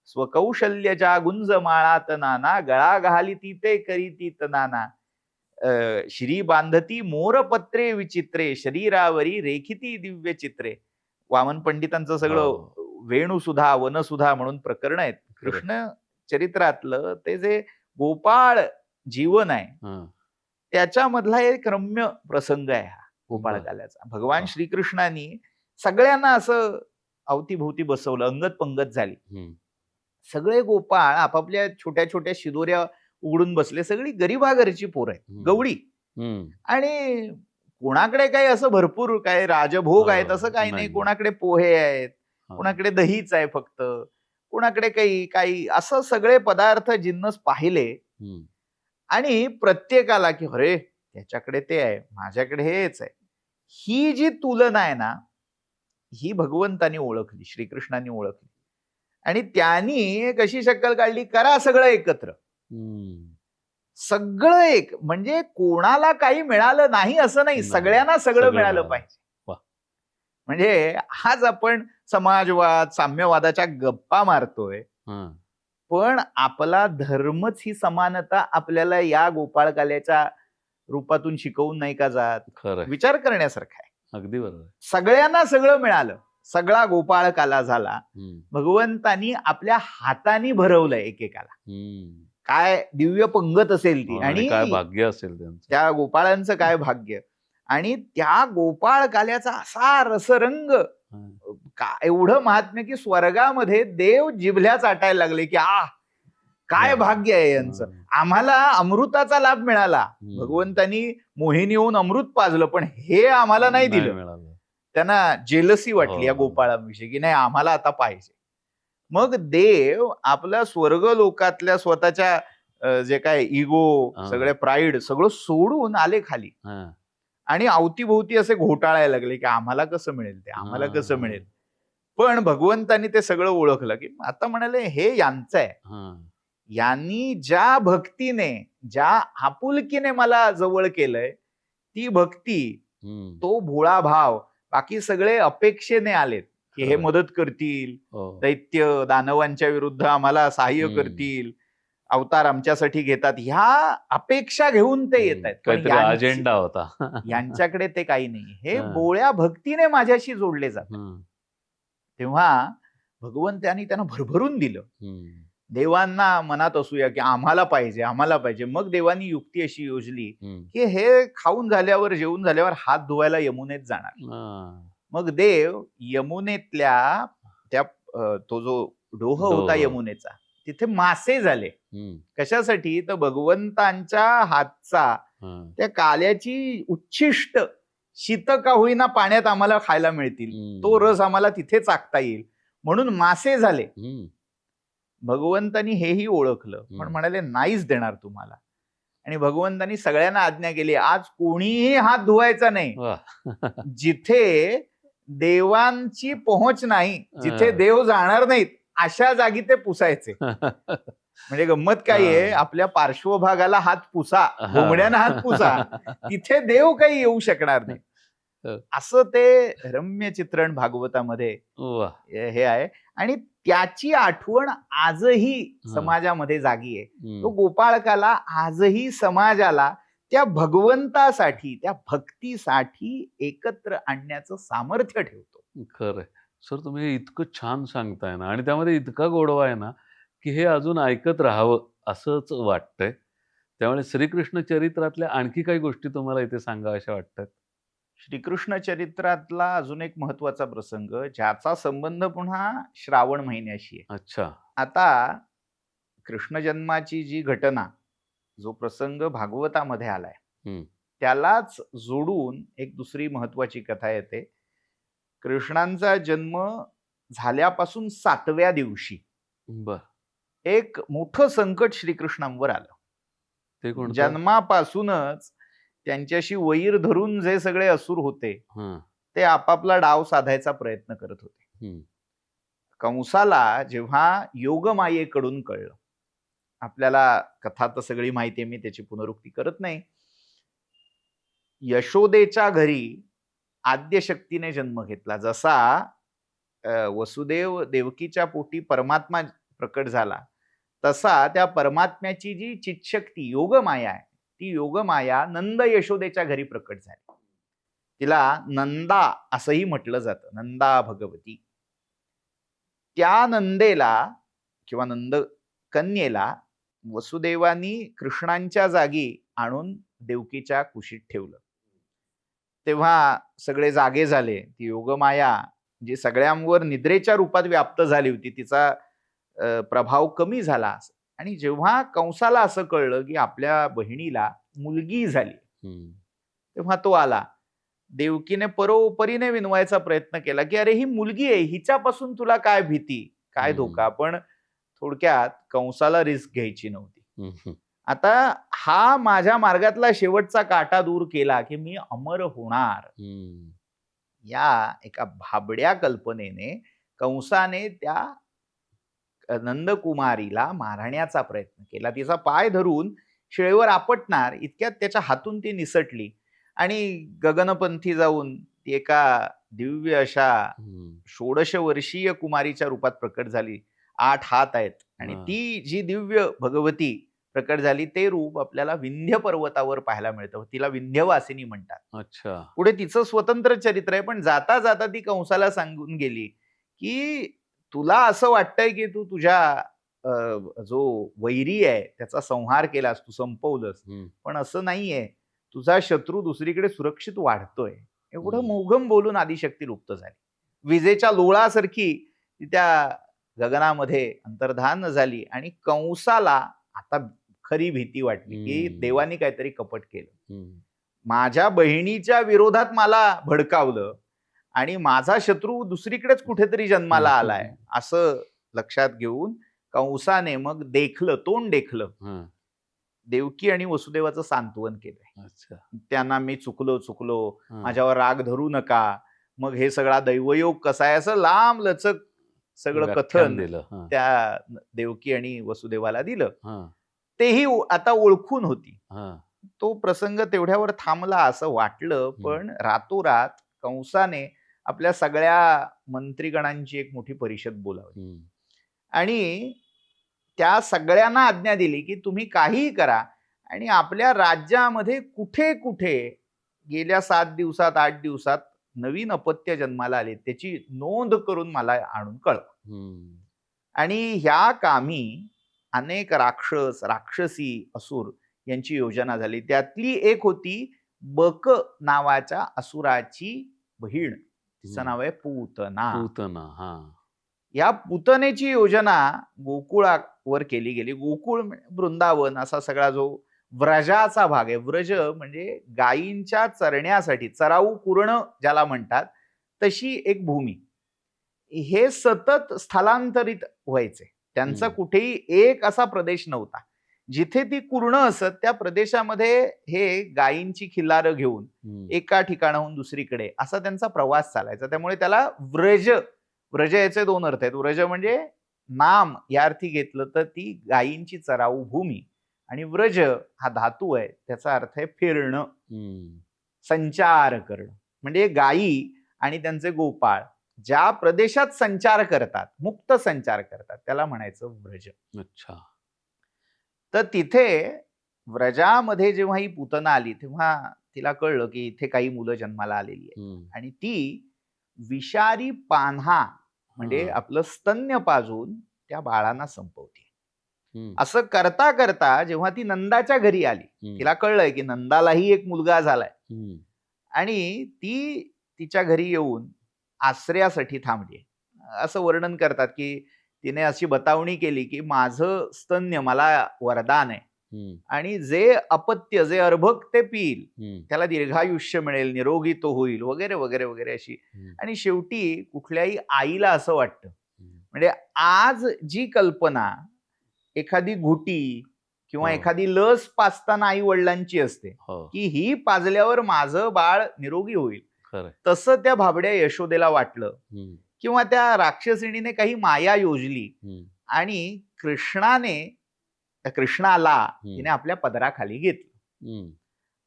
स्वकौशल्यच्या गुंज माळात नाना, गळा घाली ती ते करी ती नाना. श्री बांधती मोरपत्रे विचित्रे, शरीरावरी रेखिती दिव्य चित्रे. वामन पंडितांचं सगळं हो. वेणुसुधा वनसुधा म्हणून प्रकरण आहेत. कृष्ण चरित्रातलं ते जे गोपाळ जीवन आहे हं. त्याच्यामधला एक रम्य प्रसंग आहे हा गोपाळकाल्याचा. भगवान वा. श्रीकृष्णांनी सगळ्यांना असं अवतीभोवती बसवलं, अंगत पंगत झाली. हं. सगळे गोपाळ आपापल्या छोट्या छोट्या शिदोऱ्या उघडून बसले. सगळी गरीबाघरची पोरं आहेत, हं. गवळी. हं. आणि कोणाकडे काही असं भरपूर काय राजभोग आहेत असं काही नाही. नाही. कोणाकडे पोहे आहेत, हां. कोणाकडे दहीच आहे फक्त, कोणाकडे काही असं सगळे पदार्थ जिन्नस पाहिले. हं. आणि प्रत्येकाला की अरे त्याच्याकडे ते आहे, माझ्याकडे हेच आहे. ही जी तुलना आहे ना, ही भगवंतानी ओळखली, श्रीकृष्णांनी ओळखली. आणि त्यांनी कशी शक्कल काढली, करा सगळं एकत्र. हं. सगळं एक म्हणजे कोणाला काही मिळालं नाही असं नाही, नाही. सगळ्यांना सगळं सगळं मिळालं मिळालं. पाहिजे. वाह! म्हणजे आज आपण समाजवाद साम्यवादाच्या गप्पा मारतोय, हं. पण आपला धर्मच ही समानता आपल्याला या गोपाळकाल्याच्या रूपातून शिकवून नाही का जात? खरंय. विचार करण्यासारखा आहे. अगदी बरोबर आहे. सगळ्यांना सगळं मिळालं, सगळा गोपाळकाला झाला. हं. भगवंतानी आपल्या हाताने भरवलंय एकेकाला. हं. काय दिव्य पंगत असेल ती. हो, आणि काय आणि भाग्य असेल त्यांचं. त्या गोपाळांचं काय भाग्य. आणि त्या गोपाळकाल्याचा असा रसरंग, हं. एवढं महात्म्य की स्वर्गामध्ये देव जिभल्या चाटायला लागले की काय भाग्य आहे यांचं. हं. आम्हाला अमृताचा लाभ मिळाला. हं. भगवंतानी मोहिनी होऊन अमृत पाजलं, पण हे आम्हाला नाही दिलं. मिळालं. त्यांना जेलसी वाटली या हो. गोपाळांविषयी की नाही आम्हाला आता पाहिजे. मग देव आपल्या स्वर्ग लोकातल्या स्वतःच्या जे काय इगो, हां. सगळे प्राईड सगळं सोडून आले खाली. हां. आणि अवतीभोवती असे घोटाळायला लागले की आम्हाला कसं मिळेल ते, आम्हाला कसं हां. मिळेल. पण भगवंतानी ते सगळं ओळखलं की आता म्हणाले हे यांचं आहे. हां. यांनी ज्या भक्तीने, ज्या आपुलकीने मला जवळ केलंय, ती भक्ती, हं. तो भोळा भाव, बाकी सगळे अपेक्षेने आलेत की हे खरंय. मदत करतील, हो. दैत्य दानवांच्या विरुद्ध आम्हाला सहाय्य हं. करतील, अवतार आमच्यासाठी घेतात, ह्या अपेक्षा घेऊन ते येत आहेत. पण काहीतरी अजेंडा होता. यांच्याकडे ते काही नाही. हे हां. बोळ्या भक्तीने माझ्याशी जोडले जातात. हं. तेव्हा भगवंतानी त्यांना भरभरून दिलं. हं. देवांना मनात असूया की आम्हाला पाहिजे, आम्हाला पाहिजे. मग देवांनी युक्ती अशी योजली हं. की हे खाऊन झाल्यावर, जेवून झाल्यावर हात धुवायला यमुनेत जाणार. हां. मग देव यमुनेतल्या त्या तो जो डोह होता डोह. यमुनेचा, तिथे मासे झाले. हं. कशासाठी? तर भगवंतांच्या हातचा हां. त्या काल्याची उच्छिष्ट शीत का होईना पाण्यात आम्हाला खायला मिळतील, हं. तो रस आम्हाला तिथे चाकता येईल म्हणून मासे झाले. हं. भगवंतानी हेही ओळखलं, पण म्हणाले नाहीच देणार तुम्हाला. आणि भगवंतानी सगळ्यांना आज्ञा केली, आज कोणीही हात धुवायचा नाही. वाह! जिथे देवांची पोहोच नाही, जिथे देव जाणार नाहीत, अशा जागी ते पुसायचे. म्हणजे गंमत काय आहे, आपल्या पार्श्वभागाला हात पुसा, घोंगड्यानं हात पुसा, तिथे देव काही येऊ शकणार नाही. असं ते रम्य चित्रण भागवतामध्ये वाह! हे आहे. आणि त्याची आठवण आजही समाजामध्ये जागी आहे. तो गोपाळकाला आजही समाजाला त्या भगवंतासाठी, त्या भक्तीसाठी एकत्र आणण्याचं सामर्थ्य ठेवतो. खरंय. सर तुम्ही इतकं छान सांगताय ना आणि त्यामध्ये इतका गोडवा आहे ना, की हे अजून ऐकत राहावं असंच वाटतंय. त्यामुळे श्रीकृष्ण चरित्रातल्या आणखी काही गोष्टी तुम्हाला इथे सांगाव्याशा वाटतात? श्रीकृष्ण चरित्रातला अजून एक महत्वाचा प्रसंग, ज्याचा संबंध पुन्हा श्रावण महिन्याशी आहे. अच्छा. आता कृष्ण जन्माची जी घटना, जो प्रसंग भागवतामध्ये आलाय, हं. त्यालाच जोडून एक दुसरी महत्वाची कथा येते. कृष्णांचा जन्म झाल्यापासून 7व्या दिवशी बरं. एक मोठं संकट श्रीकृष्णांवर आलं. ते कोणतं? जन्मापासूनच त्यांच्याशी वैर धरून जे सगळे असुर होते, हं. ते आपापला डाव साधायचा प्रयत्न करत होते. हं. कंसाला जेव्हा योगमायेकडून कळलं, आपल्याला कथा तर सगळी माहिती आहे, मी त्याची पुनरुक्ती करत नाही. यशोदेच्या घरी आद्यशक्तीने जन्म घेतला. जसा वसुदेव देवकीच्या पोटी परमात्मा प्रकट झाला, तसा त्या परमात्म्याची जी चितशक्ती योगमाया आहे, ती योगमाया नंद यशोदेच्या घरी प्रकट झाली. तिला नंदा असंही म्हटलं जातं, नंदा भगवती. त्या नंदेला किंवा नंद कन्येला वसुदेवानी कृष्णांच्या जागी आणून देवकीच्या कुशीत ठेवलं. तेव्हा सगळे जागे झाले. ती योगमाया जी सगळ्यांवर निद्रेच्या रूपात व्याप्त झाली होती, तिचा प्रभाव कमी झाला. आणि जेव्हा कंसाला असं कळलं की आपल्या बहिणीला मुलगी झाली, तेव्हा तो आला. देवकीने परोपरीने विनवायचा प्रयत्न केला की अरे ही मुलगी आहे, हिच्यापासून तुला काय भीती, काय धोका. पण थोडक्यात कंसाला रिस्क घ्यायची नव्हती. आता हा माझ्या मार्गातला शेवटचा काटा दूर केला की मी अमर होणार, या एका भाबड्या कल्पनेने कंसाने त्या नंदकुमारीला मारण्याचा प्रयत्न केला. तिचा पाय धरून शिळेवर आपटणार इतक्यात त्याच्या हातून ती निसटली आणि गगनपंथी जाऊन ती एका दिव्य अशा 16 वर्षीय कुमारीच्या रूपात प्रकट झाली. 8 हात आहेत आणि ती जी दिव्य भगवती प्रकट झाली, ते रूप आपल्याला विंध्य पर्वतावर पाहायला मिळतं. तिला विंध्यवासिनी म्हणतात. अच्छा. पुढे तिचं स्वतंत्र चरित्र आहे. पण जाता जाता ती कंसाला सांगून गेली की तुला असं वाटतंय की तू तुझ्या जो वैरी आहे त्याचा संहार केलास, तू संपवलंस, पण असं नाहीये. तुझा शत्रू दुसरीकडे सुरक्षित वाढतोय. एवढं मोघम बोलून आदिशक्ती लुप्त झाली. विजेच्या लोळासारखी ती त्या गगनामध्ये अंतर्धान झाली आणि कंसाला आता खरी भीती वाटली की देवानी काहीतरी कपट केलं. माझ्या बहिणीच्या विरोधात मला भडकावलं आणि माझा शत्रू दुसरीकडेच कुठेतरी जन्माला आलाय, असं लक्षात घेऊन कंसाने मग तोंड देखलं देवकी आणि वसुदेवाचं सांत्वन केलंय. त्यांना मी चुकलो, माझ्यावर राग धरू नका. मग हे सगळा दैवयोग कसा आहे असं लांब लचक सगळं कथन त्या देवकी आणि वसुदेवाला दिलं. तेही आता ओळखून होती. तो प्रसंग तेवढ्यावर थांबला असं वाटलं, पण रातोरात कंसाने आपल्या सगळ्या मंत्रीगणांची एक मोठी परिषद बोलावली आणि त्या सगळ्यांना आज्ञा दिली की तुम्ही काहीही करा आणि आपल्या राज्यामध्ये कुठे कुठे गेल्या 7 दिवसात 8 दिवसात नवीन अपत्य जन्माला आले त्याची नोंद करून मला आणून कळवा. आणि ह्या कामी अनेक राक्षसी असुर यांची योजना झाली. त्यातली एक होती बक नावाच्या असुराची बहीण, तिचं नाव आहे पूतना. या पूतनेची योजना गोकुळावर केली गेली. गोकुळ वृंदावन असा सगळा जो व्रजाचा भाग आहे. व्रज म्हणजे गायींच्या चरण्यासाठी, चराऊ कुरण ज्याला म्हणतात, तशी एक भूमी. हे सतत स्थलांतरित व्हायचे. त्यांचा कुठेही एक असा प्रदेश नव्हता. जिथे ती कुर्ण असत त्या प्रदेशामध्ये हे गायींची खिल्लारं घेऊन एका ठिकाणाहून दुसरीकडे असा त्यांचा प्रवास चालायचा. त्यामुळे त्याला व्रज याचे 2 अर्थ आहेत. व्रज म्हणजे नाम या अर्थी घेतलं तर ती गायींची चराऊ भूमी, आणि व्रज हा धातू आहे, त्याचा अर्थ आहे फिरणं, संचार करणं. म्हणजे गायी आणि त्यांचे गोपाळ ज्या प्रदेशात संचार करतात, मुक्त संचार करतात, त्याला म्हणायचं व्रज. अच्छा. तर तिथे व्रजामध्ये जेव्हा ही पूतना आली तेव्हा तिला कळलं की इथे काही मुलं जन्माला आलेली आहेत आणि ती विषारी पान्हा म्हणजे आपलं स्तन्य पाजून त्या बाळांना संपवते. असं करता करता जेव्हा ती नंदाच्या घरी आली, तिला कळलंय की नंदालाही एक मुलगा झालाय आणि ती तिच्या घरी येऊन आश्रयासाठी थांबली. असं वर्णन करतात की तिने अशी बतावणी केली की माझं स्तन्य मला वरदान आहे आणि जे अपत्य, जे अर्भक ते पिईल त्याला दीर्घायुष्य मिळेल, निरोगी तो होईल, वगैरे वगैरे वगैरे अशी. आणि शेवटी कुठल्याही आईला असं वाटतं, म्हणजे आज जी कल्पना एखादी घुटी किंवा एखादी लस पाजताना आई वडिलांची असते की ही पाजल्यावर माझं बाळ निरोगी होईल, तसं त्या भाबड्या यशोदेला वाटलं. किंवा त्या राक्षसिणीने काही माया योजली आणि कृष्णाला तिने आपल्या पदराखाली घेतलं.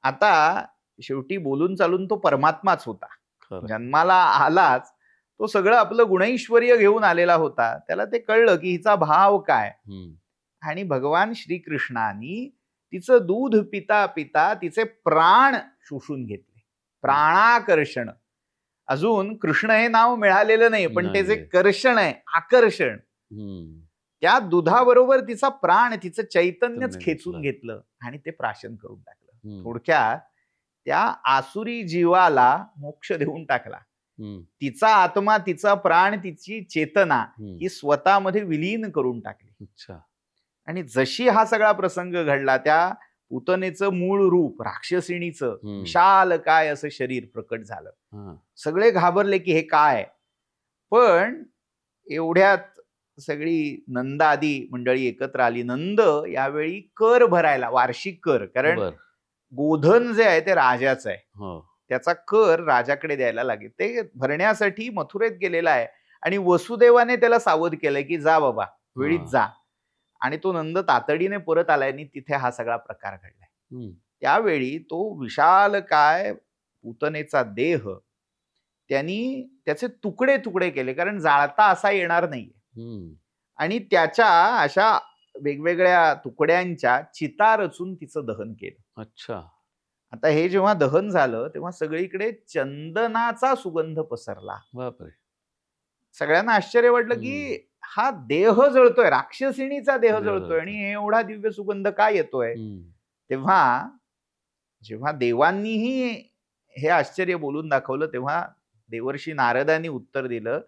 आता शेवटी बोलून चालून तो परमात्माच होता, जन्माला आलाच तो सगळं आपलं गुणैश्वर्य घेऊन आलेला होता. त्याला ते कळलं की हिचा भाव काय. हम्म. आणि भगवान श्रीकृष्णानी तिचं दूध पिता पिता तिचे प्राण शोषून घेतले. प्राणाकर्षण. अजून कृष्ण हे नाव मिळालेलं नाही, पण ते जे नाहीये. कर्षण आहे, आकर्षण, हम्म. त्या दुधाबरोबर तिचा प्राण, तिचं चैतन्यच चैतन्य खेचून घेतलं. घेतलं आणि ते प्राशन करून टाकलं. हम्म. थोडक्यात त्या आसुरी जीवाला मोक्ष देऊन टाकला. हम्म. तिचा आत्मा, तिचा प्राण, तिची चेतना हम्म. ही स्वतःमध्ये विलीन करून टाकली. अच्छा. आणि जशी हा सगळा प्रसंग घडला, त्या पूतनेचं मूळ रूप राक्षसिणीचं विशाल काय असं शरीर प्रकट झालं. हा. सगळे घाबरले की हे काय. पण एवढ्यात सगळी नंदादी मंडळी एकत्र आली. नंद यावेळी कर भरायला, वार्षिक कर, कारण बर. गोधन जे आहे ते राजाचं आहे, हो. त्याचा कर राजाकडे द्यायला लागेल. ते भरण्यासाठी मथुरेत गेलेला आहे आणि वसुदेवाने त्याला सावध केलंय की जा बाबा, वेळीच जा. आणि तो नंद तातडीने परत आलाय आणि तिथे हा सगळा प्रकार घडलाय. हम्म. त्यावेळी तो विशाल काय पूतनेचा देह त्यांनी त्याचे तुकडे तुकडे केले, कारण जाळता असा येणार नाहीये. हम्म. आणि त्याच्या अशा वेगवेगळ्या तुकड्यांच्या चिता रचून तिचं दहन केलं. अच्छा. आता हे जेव्हा दहन झालं तेव्हा सगळीकडे चंदनाचा सुगंध पसरला. बापरे. सगळ्यांना आश्चर्य वाटलं की हा देह जळतोय, राक्षसिणीचा देह देह जळतोय आणि एवढा दिव्य सुगंध काय येतोय. तेव्हा जेव्हा देवांनीही हे आश्चर्य बोलून दाखवलं, तेव्हा देवर्षी नारदांनी उत्तर दिलं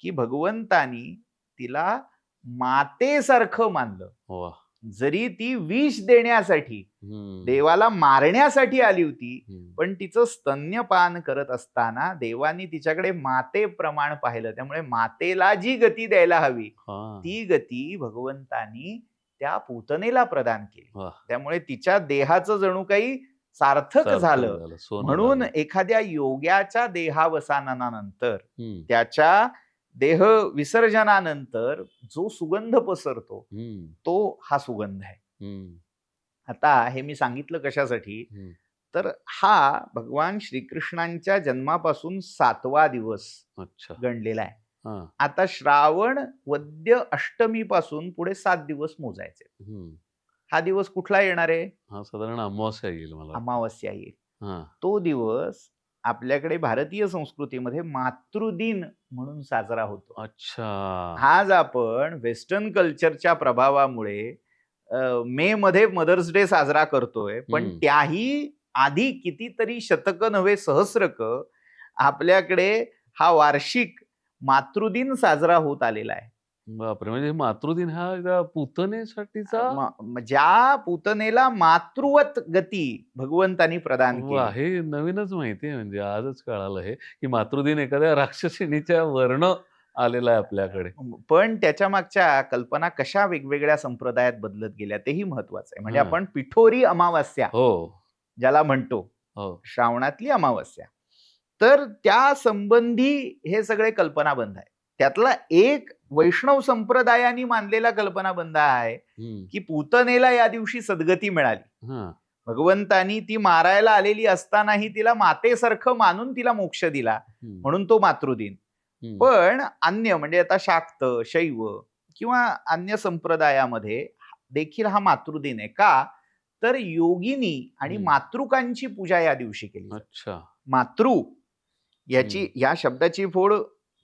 की भगवंतानी तिला मातेसारखं मानलं. वा. जरी ती विष देण्यासाठी, हम्म. देवाला मारण्यासाठी आली होती, हम्म. पण तिचं स्तन्यपान करत असताना देवानी तिच्याकडे मातेप्रमाण पाहिलं. त्यामुळे मातेला जी गती द्यायला हवी हा. ती गती भगवंतानी त्या पूतनेला प्रदान केली. वा. त्यामुळे तिच्या देहाचं जणू काही सार्थक झालं. सोनं म्हणून झालं. एखाद्या योग्याच्या देहावसानानंतर, हम्म. त्याच्या देह विसर्जनानंतर जो सुगंध पसरतो हम्म. तो हा सुगंध आहे. हम्म. आता हे मी सांगितलं कशासाठी, हम्म. तर हा भगवान श्रीकृष्णांच्या जन्मापासून 7वा दिवस अच्छा. गणलेला आहे. हा. आता श्रावण वद्य अष्टमी पासून पुढे 7 दिवस मोजायचे. हम्म. हा दिवस कुठला येणार आहे? हा साधारण अमावस्या येईल मला वाटतं. अमावस्या येईल. हा. तो दिवस आपल्याकडे भारतीय संस्कृतीमध्ये मातृदिन म्हणून साजरा होतो. अच्छा. आज आपण वेस्टर्न कल्चरच्या प्रभावामुळे मे मध्ये मदर्स डे साजरा करतोय, पण त्याही आधी कितीतरी शतक नव्हे सहस्रक आपल्याकडे हा वार्षिक मातृदिन साजरा होत आलेला आहे. बापरे. म्हणजे मातृदिन हा त्या पूतनेसाठीचा, ज्या पूतनेला मातृवत गती भगवंतानी प्रदान वा, केली. हे नवीनच माहिती आहे. म्हणजे आजच कळालं हे की मातृदिन एखाद्या राक्षसिणीच्या वर्ण आलेला आहे आपल्याकडे. पण त्याच्या मागच्या कल्पना कशा वेगवेगळ्या संप्रदायात बदलत गेल्या तेही महत्वाचं आहे. म्हणजे आपण पिठोरी अमावस्या ज्याला म्हणतो, श्रावणातली अमावस्या, तर त्या संबंधी हे सगळे कल्पनाबंध आहे. त्यातला एक वैष्णव संप्रदायाने मानलेला कल्पनाबंध आहे की पूतनेला या दिवशी सद्गती मिळाली. भगवंतानी ती मारायला आलेली असतानाही तिला मातेसारखं मानून तिला मोक्ष दिला, म्हणून तो मातृदिन. पण अन्य म्हणजे आता शाक्त, शैव किंवा अन्य संप्रदायामध्ये देखील हा मातृदिन आहे. का तर योगिनी आणि मातृकांची पूजा या दिवशी केली. अच्छा. मातृ या शब्दाची फोड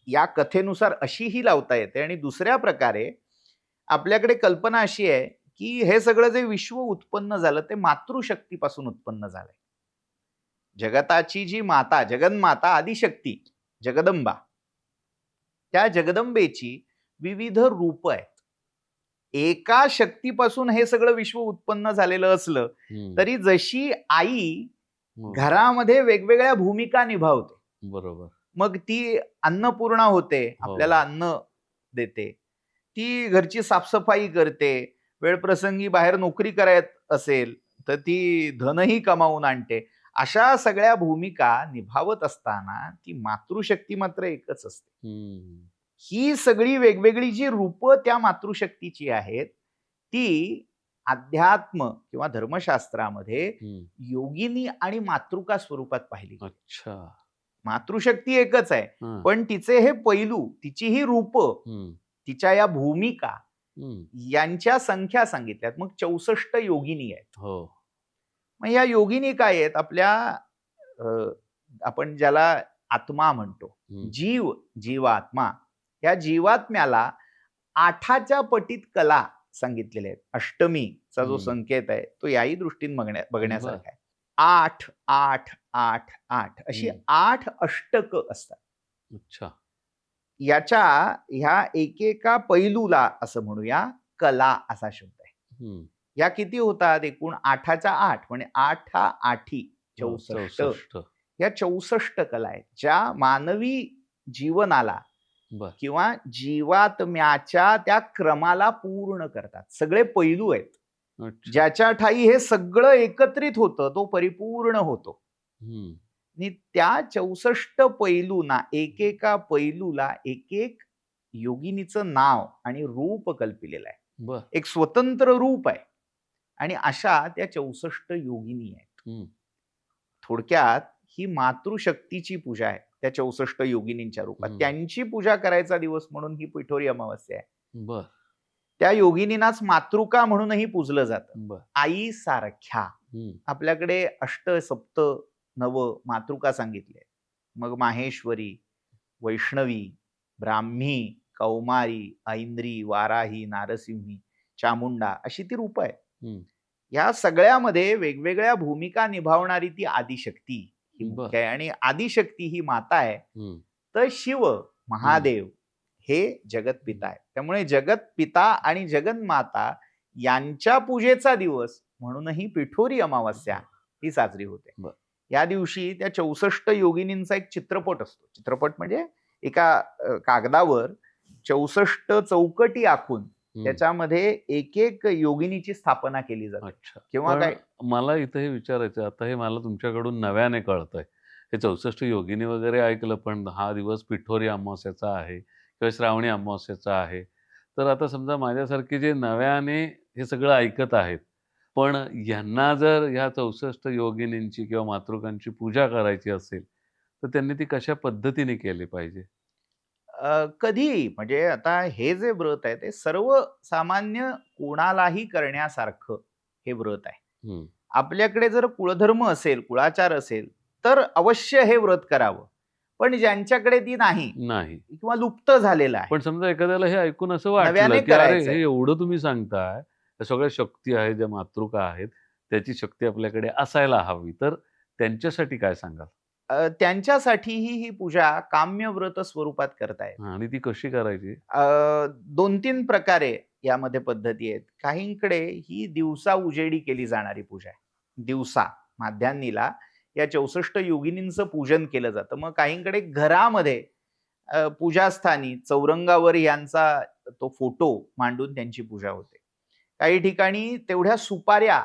या कथेनुसार अशीही लावता येते. आणि दुसऱ्या प्रकारे आपल्याकडे कल्पना अशी आहे की हे सगळं जे विश्व उत्पन्न झालं ते मातृशक्तीपासून उत्पन्न झालंय. जगताची जी माता, जगन्माता, आदिशक्ती, जगदंबा, त्या जगदंबेची विविध रूप आहेत. एका शक्तीपासून हे सगळं विश्व उत्पन्न झालेलं असलं तरी जशी आई घरामध्ये वेगवेगळ्या भूमिका निभावते, बरोबर, मग ती अन्नपूर्णा होते, आपल्याला अन्न देते, ती घरची साफसफाई करते, वेळप्रसंगी बाहेर नोकरी करायत असेल तर ती धनही कमावून आणते. अशा सगळ्या भूमिका निभावत असताना ती मातृशक्ती मात्र एकच असते. ही सगळी वेगवेगळी जी रूप त्या मातृशक्तीची आहेत ती अध्यात्म किंवा धर्मशास्त्रामध्ये योगिनी आणि मातृका स्वरूपात पाहिली. अच्छा. मातृशक्ती एकच आहे, हं, पण तिचे हे पैलू, तिची ही रूप, हं, तिच्या या भूमिका हं. यांच्या संख्या सांगितल्यात. मग 64 योगिनी आहेत. हो. मग या योगिनी काय आहेत? आपल्या अ, आपण ज्याला आत्मा म्हणतो, हं, जीवात्मा, या जीवात्म्याला 8च्या पटीत कला सांगितलेल्या आहेत. अष्टमीचा जो हं. संकेत आहे तो याही दृष्टीने बरं. बघण्यासारखा आहे. 8, 8, 8, 8 अशी हं. 8 अष्टक असतात. अच्छा. याच्या ह्या एकेका पैलूला असं म्हणूया कला असा शब्द आहे. हं. या किती होतात? एकूण 8च्या 8 म्हणजे 8 8 हो, 64. 64. या 64 कला आहेत, ज्या मानवी जीवनाला बरं. किंवा जीवात्म्याच्या त्या क्रमाला पूर्ण करतात. सगळे पैलू आहेत. अच्छा. ज्याच्या ठायी हे सगळं एकत्रित होतं तो परिपूर्ण होतो. हं. आणि त्या 64 पैलूंना, एकेका पैलूला एक योगिनीचं नाव आणि रूप कल्पिलेलं आहे. बरं. एक स्वतंत्र रूप आहे. आणि अशा त्या 64 योगिनी आहेत. हं. थोडक्यात ही मातृशक्तीची पूजा आहे त्या 64 योगिनींच्या रूपात. हं. त्यांची पूजा करायचा दिवस म्हणून ही पिठोरी अमावस्या आहे. बरं. त्या योगिनींनाच मातृका म्हणूनही पूजलं जातं. बरं. आई सारख्या. हं. आपल्याकडे अष्ट, सप्त, नव मातृका सांगितले. मग माहेश्वरी, वैष्णवी, ब्राह्मी, कौमारी, ऐंद्री, वाराही, नारसिंही, चामुंडा अशी ती रूपं आहेत. हं. या सगळ्यामध्ये वेगवेगळ्या भूमिका निभावणारी ती आदिशक्ती ही बरं. मुख्य आहे. आणि आदिशक्ती ही माता आहे, हं. तर शिव, महादेव हे जगतपिता आहे. त्यामुळे जगतपिता आणि जगन्माता यांच्या पूजेचा दिवस म्हणूनही पिठोरी अमावस्या ही साजरी होते. बरं. या दिवशी त्या 64 योगिनींचा एक चित्रपट असतो. चित्रपट म्हणजे एका कागदावर 64 चौकटी आखून हं. त्याच्यामध्ये एक योगिनीची स्थापना केली जाते. अच्छा. किंवा पण काय मला इथं हे विचारायचं आहे, आता हे मला तुमच्याकडून नव्याने कळतंय. हे 64 योगिनी वगैरे ऐकलं, पण हा दिवस पिठोरी अमावास्येचा आहे किंवा श्रावणी अमावास्येचा आहे. तर आता समजा माझ्यासारखे जे नव्याने हे सगळं ऐकत आहेत, पण ह्यांना जर ह्या 64 योगिनींची किंवा मातृकांची पूजा करायची असेल, तर त्यांनी ती कशा पद्धतीने केली पाहिजे? कधीही म्हणजे आता हे जे व्रत आहे ते सर्वसामान्य कोणालाही करण्यासारखं हे व्रत आहे. हं. आपल्याकडे जर कुळधर्म असेल, कुळाचार असेल, तर अवश्य हे व्रत करावं. पण ज्यांच्याकडे ती नाही नाही. किंवा लुप्त झालेलं आहे, पण समजा एखाद्याला हे ऐकून असं वाटलं, नव्याने की अरे करायचंय. हे एवढं तुम्ही सांगताय, त्या सगळ्या शक्ती आहेत, ज्या मातृका आहेत, त्याची शक्ती आपल्याकडे असायला हवी. तर त्यांच्यासाठी काय सांगाल? त्यांच्यासाठीही ही पूजा काम्यव्रत स्वरूपात करतायत. हां, आणि ती कशी करायची? 2-3 प्रकारे यामध्ये पद्धती आहेत. काहींकडे ही दिवसा उजेडी केली जाणारी पूजा आहे. दिवसा माध्यान्नीला या 64 योगिनींचं पूजन केलं जातं. मग काहींकडे घरामध्ये पूजास्थानी चौरंगावर यांचा तो फोटो मांडून त्यांची पूजा होते. काही ठिकाणी तेवढ्या सुपाऱ्या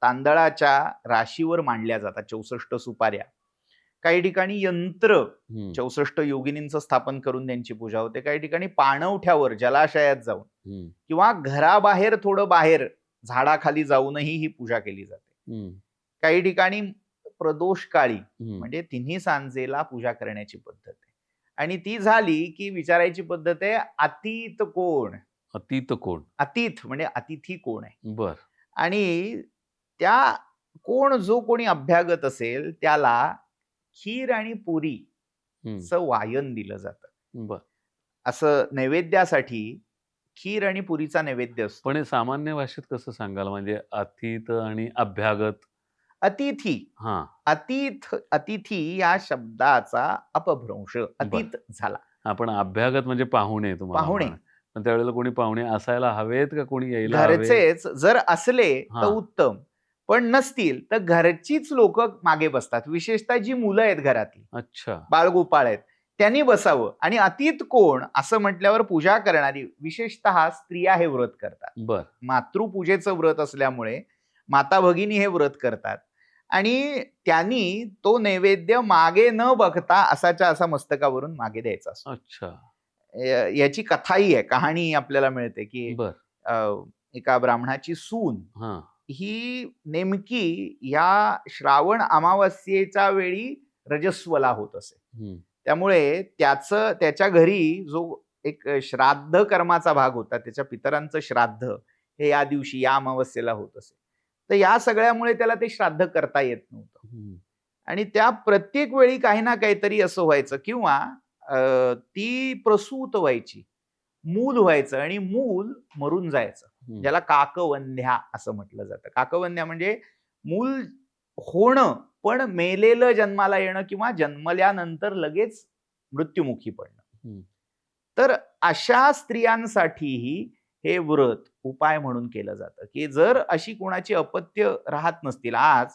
तांदळाच्या राशीवर मांडल्या जातात, 64 सुपाऱ्या. काही ठिकाणी यंत्र हं, 64 योगिनींचं स्थापन करून त्यांची पूजा होते. काही ठिकाणी पाणवठ्यावर जलाशयात जाऊन हं, किंवा घराबाहेर थोडं बाहेर झाडाखाली जाऊनही ही पूजा केली जाते. हं, काही ठिकाणी प्रदोष काळी हं. म्हणजे तिन्ही सांजेला पूजा करण्याची पद्धत आहे. आणि ती झाली की विचारायची पद्धत आहे, अतीत कोण? अतीत कोण? अतीत म्हणजे अतिथी कोण आहे? बरं. आणि त्या कोण जो कोणी अभ्यागत असेल त्याला खीर आणि पुरी हं, चं वायन दिलं जातं. बरं. असं नैवेद्यासाठी खीर आणि पुरीचा नैवेद्य असतो. पण हे सामान्य भाषेत कसं सांगाल? म्हणजे अतीत आणि अभ्यागत? अतिथी, हां, अतिथी या शब्दाचा अपभ्रंश बरं. अतीत झाला. आपण अभ्यागत म्हणजे पाहुणे तुम्हाला पाहुणे. म्हणायचं. पण त्यावेळेला कोणी पाहुणे असायला हवेत का कोणी यायला हवे? घरचेच जर असले तर हां. उत्तम, पण नसतील तर घरचीच लोक मागे बसतात. विशेषतः जी मुलं आहेत घरातली, अच्छा. बाळगोपाळ आहेत, त्यांनी बसावं. आणि अतीत कोण असं म्हटल्यावर पूजा करणारी विशेषतः स्त्रिया हे व्रत करतात. बरं. मातृपूजेचं व्रत असल्यामुळे माता भगिनी हे व्रत करतात. आणि त्यांनी तो नैवेद्य मागे न बघता असाच्या असा मस्तकावरून मागे द्यायचा असतो. अच्छा. याची कथाही आहे, कहाणी आपल्याला मिळते की बरं. एका ब्राह्मणाची सून हां. ही नेमकी या श्रावण अमावस्येच्या वेळी रजस्वला होत असे. हम्म. त्यामुळे त्याच्या घरी जो एक श्राद्ध कर्माचा भाग होता, त्याच्या पितरांचं श्राद्ध हे या दिवशी या अमावस्येला होत असे. तर या सगळ्यामुळे त्याला ते श्राद्ध करता येत नव्हतं. हम्म. आणि त्या प्रत्येक वेळी काही ना काहीतरी असं व्हायचं, किंवा ती प्रसूत व्हायची, मूल व्हायचं आणि मूल मरून जायचं, हम्म. ज्याला काकवंध्या असं म्हटलं जातं. काकवंध्या म्हणजे मूल होणं पण मेलेलं जन्माला येणं, किंवा जन्मल्यानंतर लगेच मृत्युमुखी पडणं. हम्म. तर अशा स्त्रियांसाठीही हे व्रत उपाय म्हणून केलं जातं, की जर अशी कोणाची अपत्य राहत नसतील, आज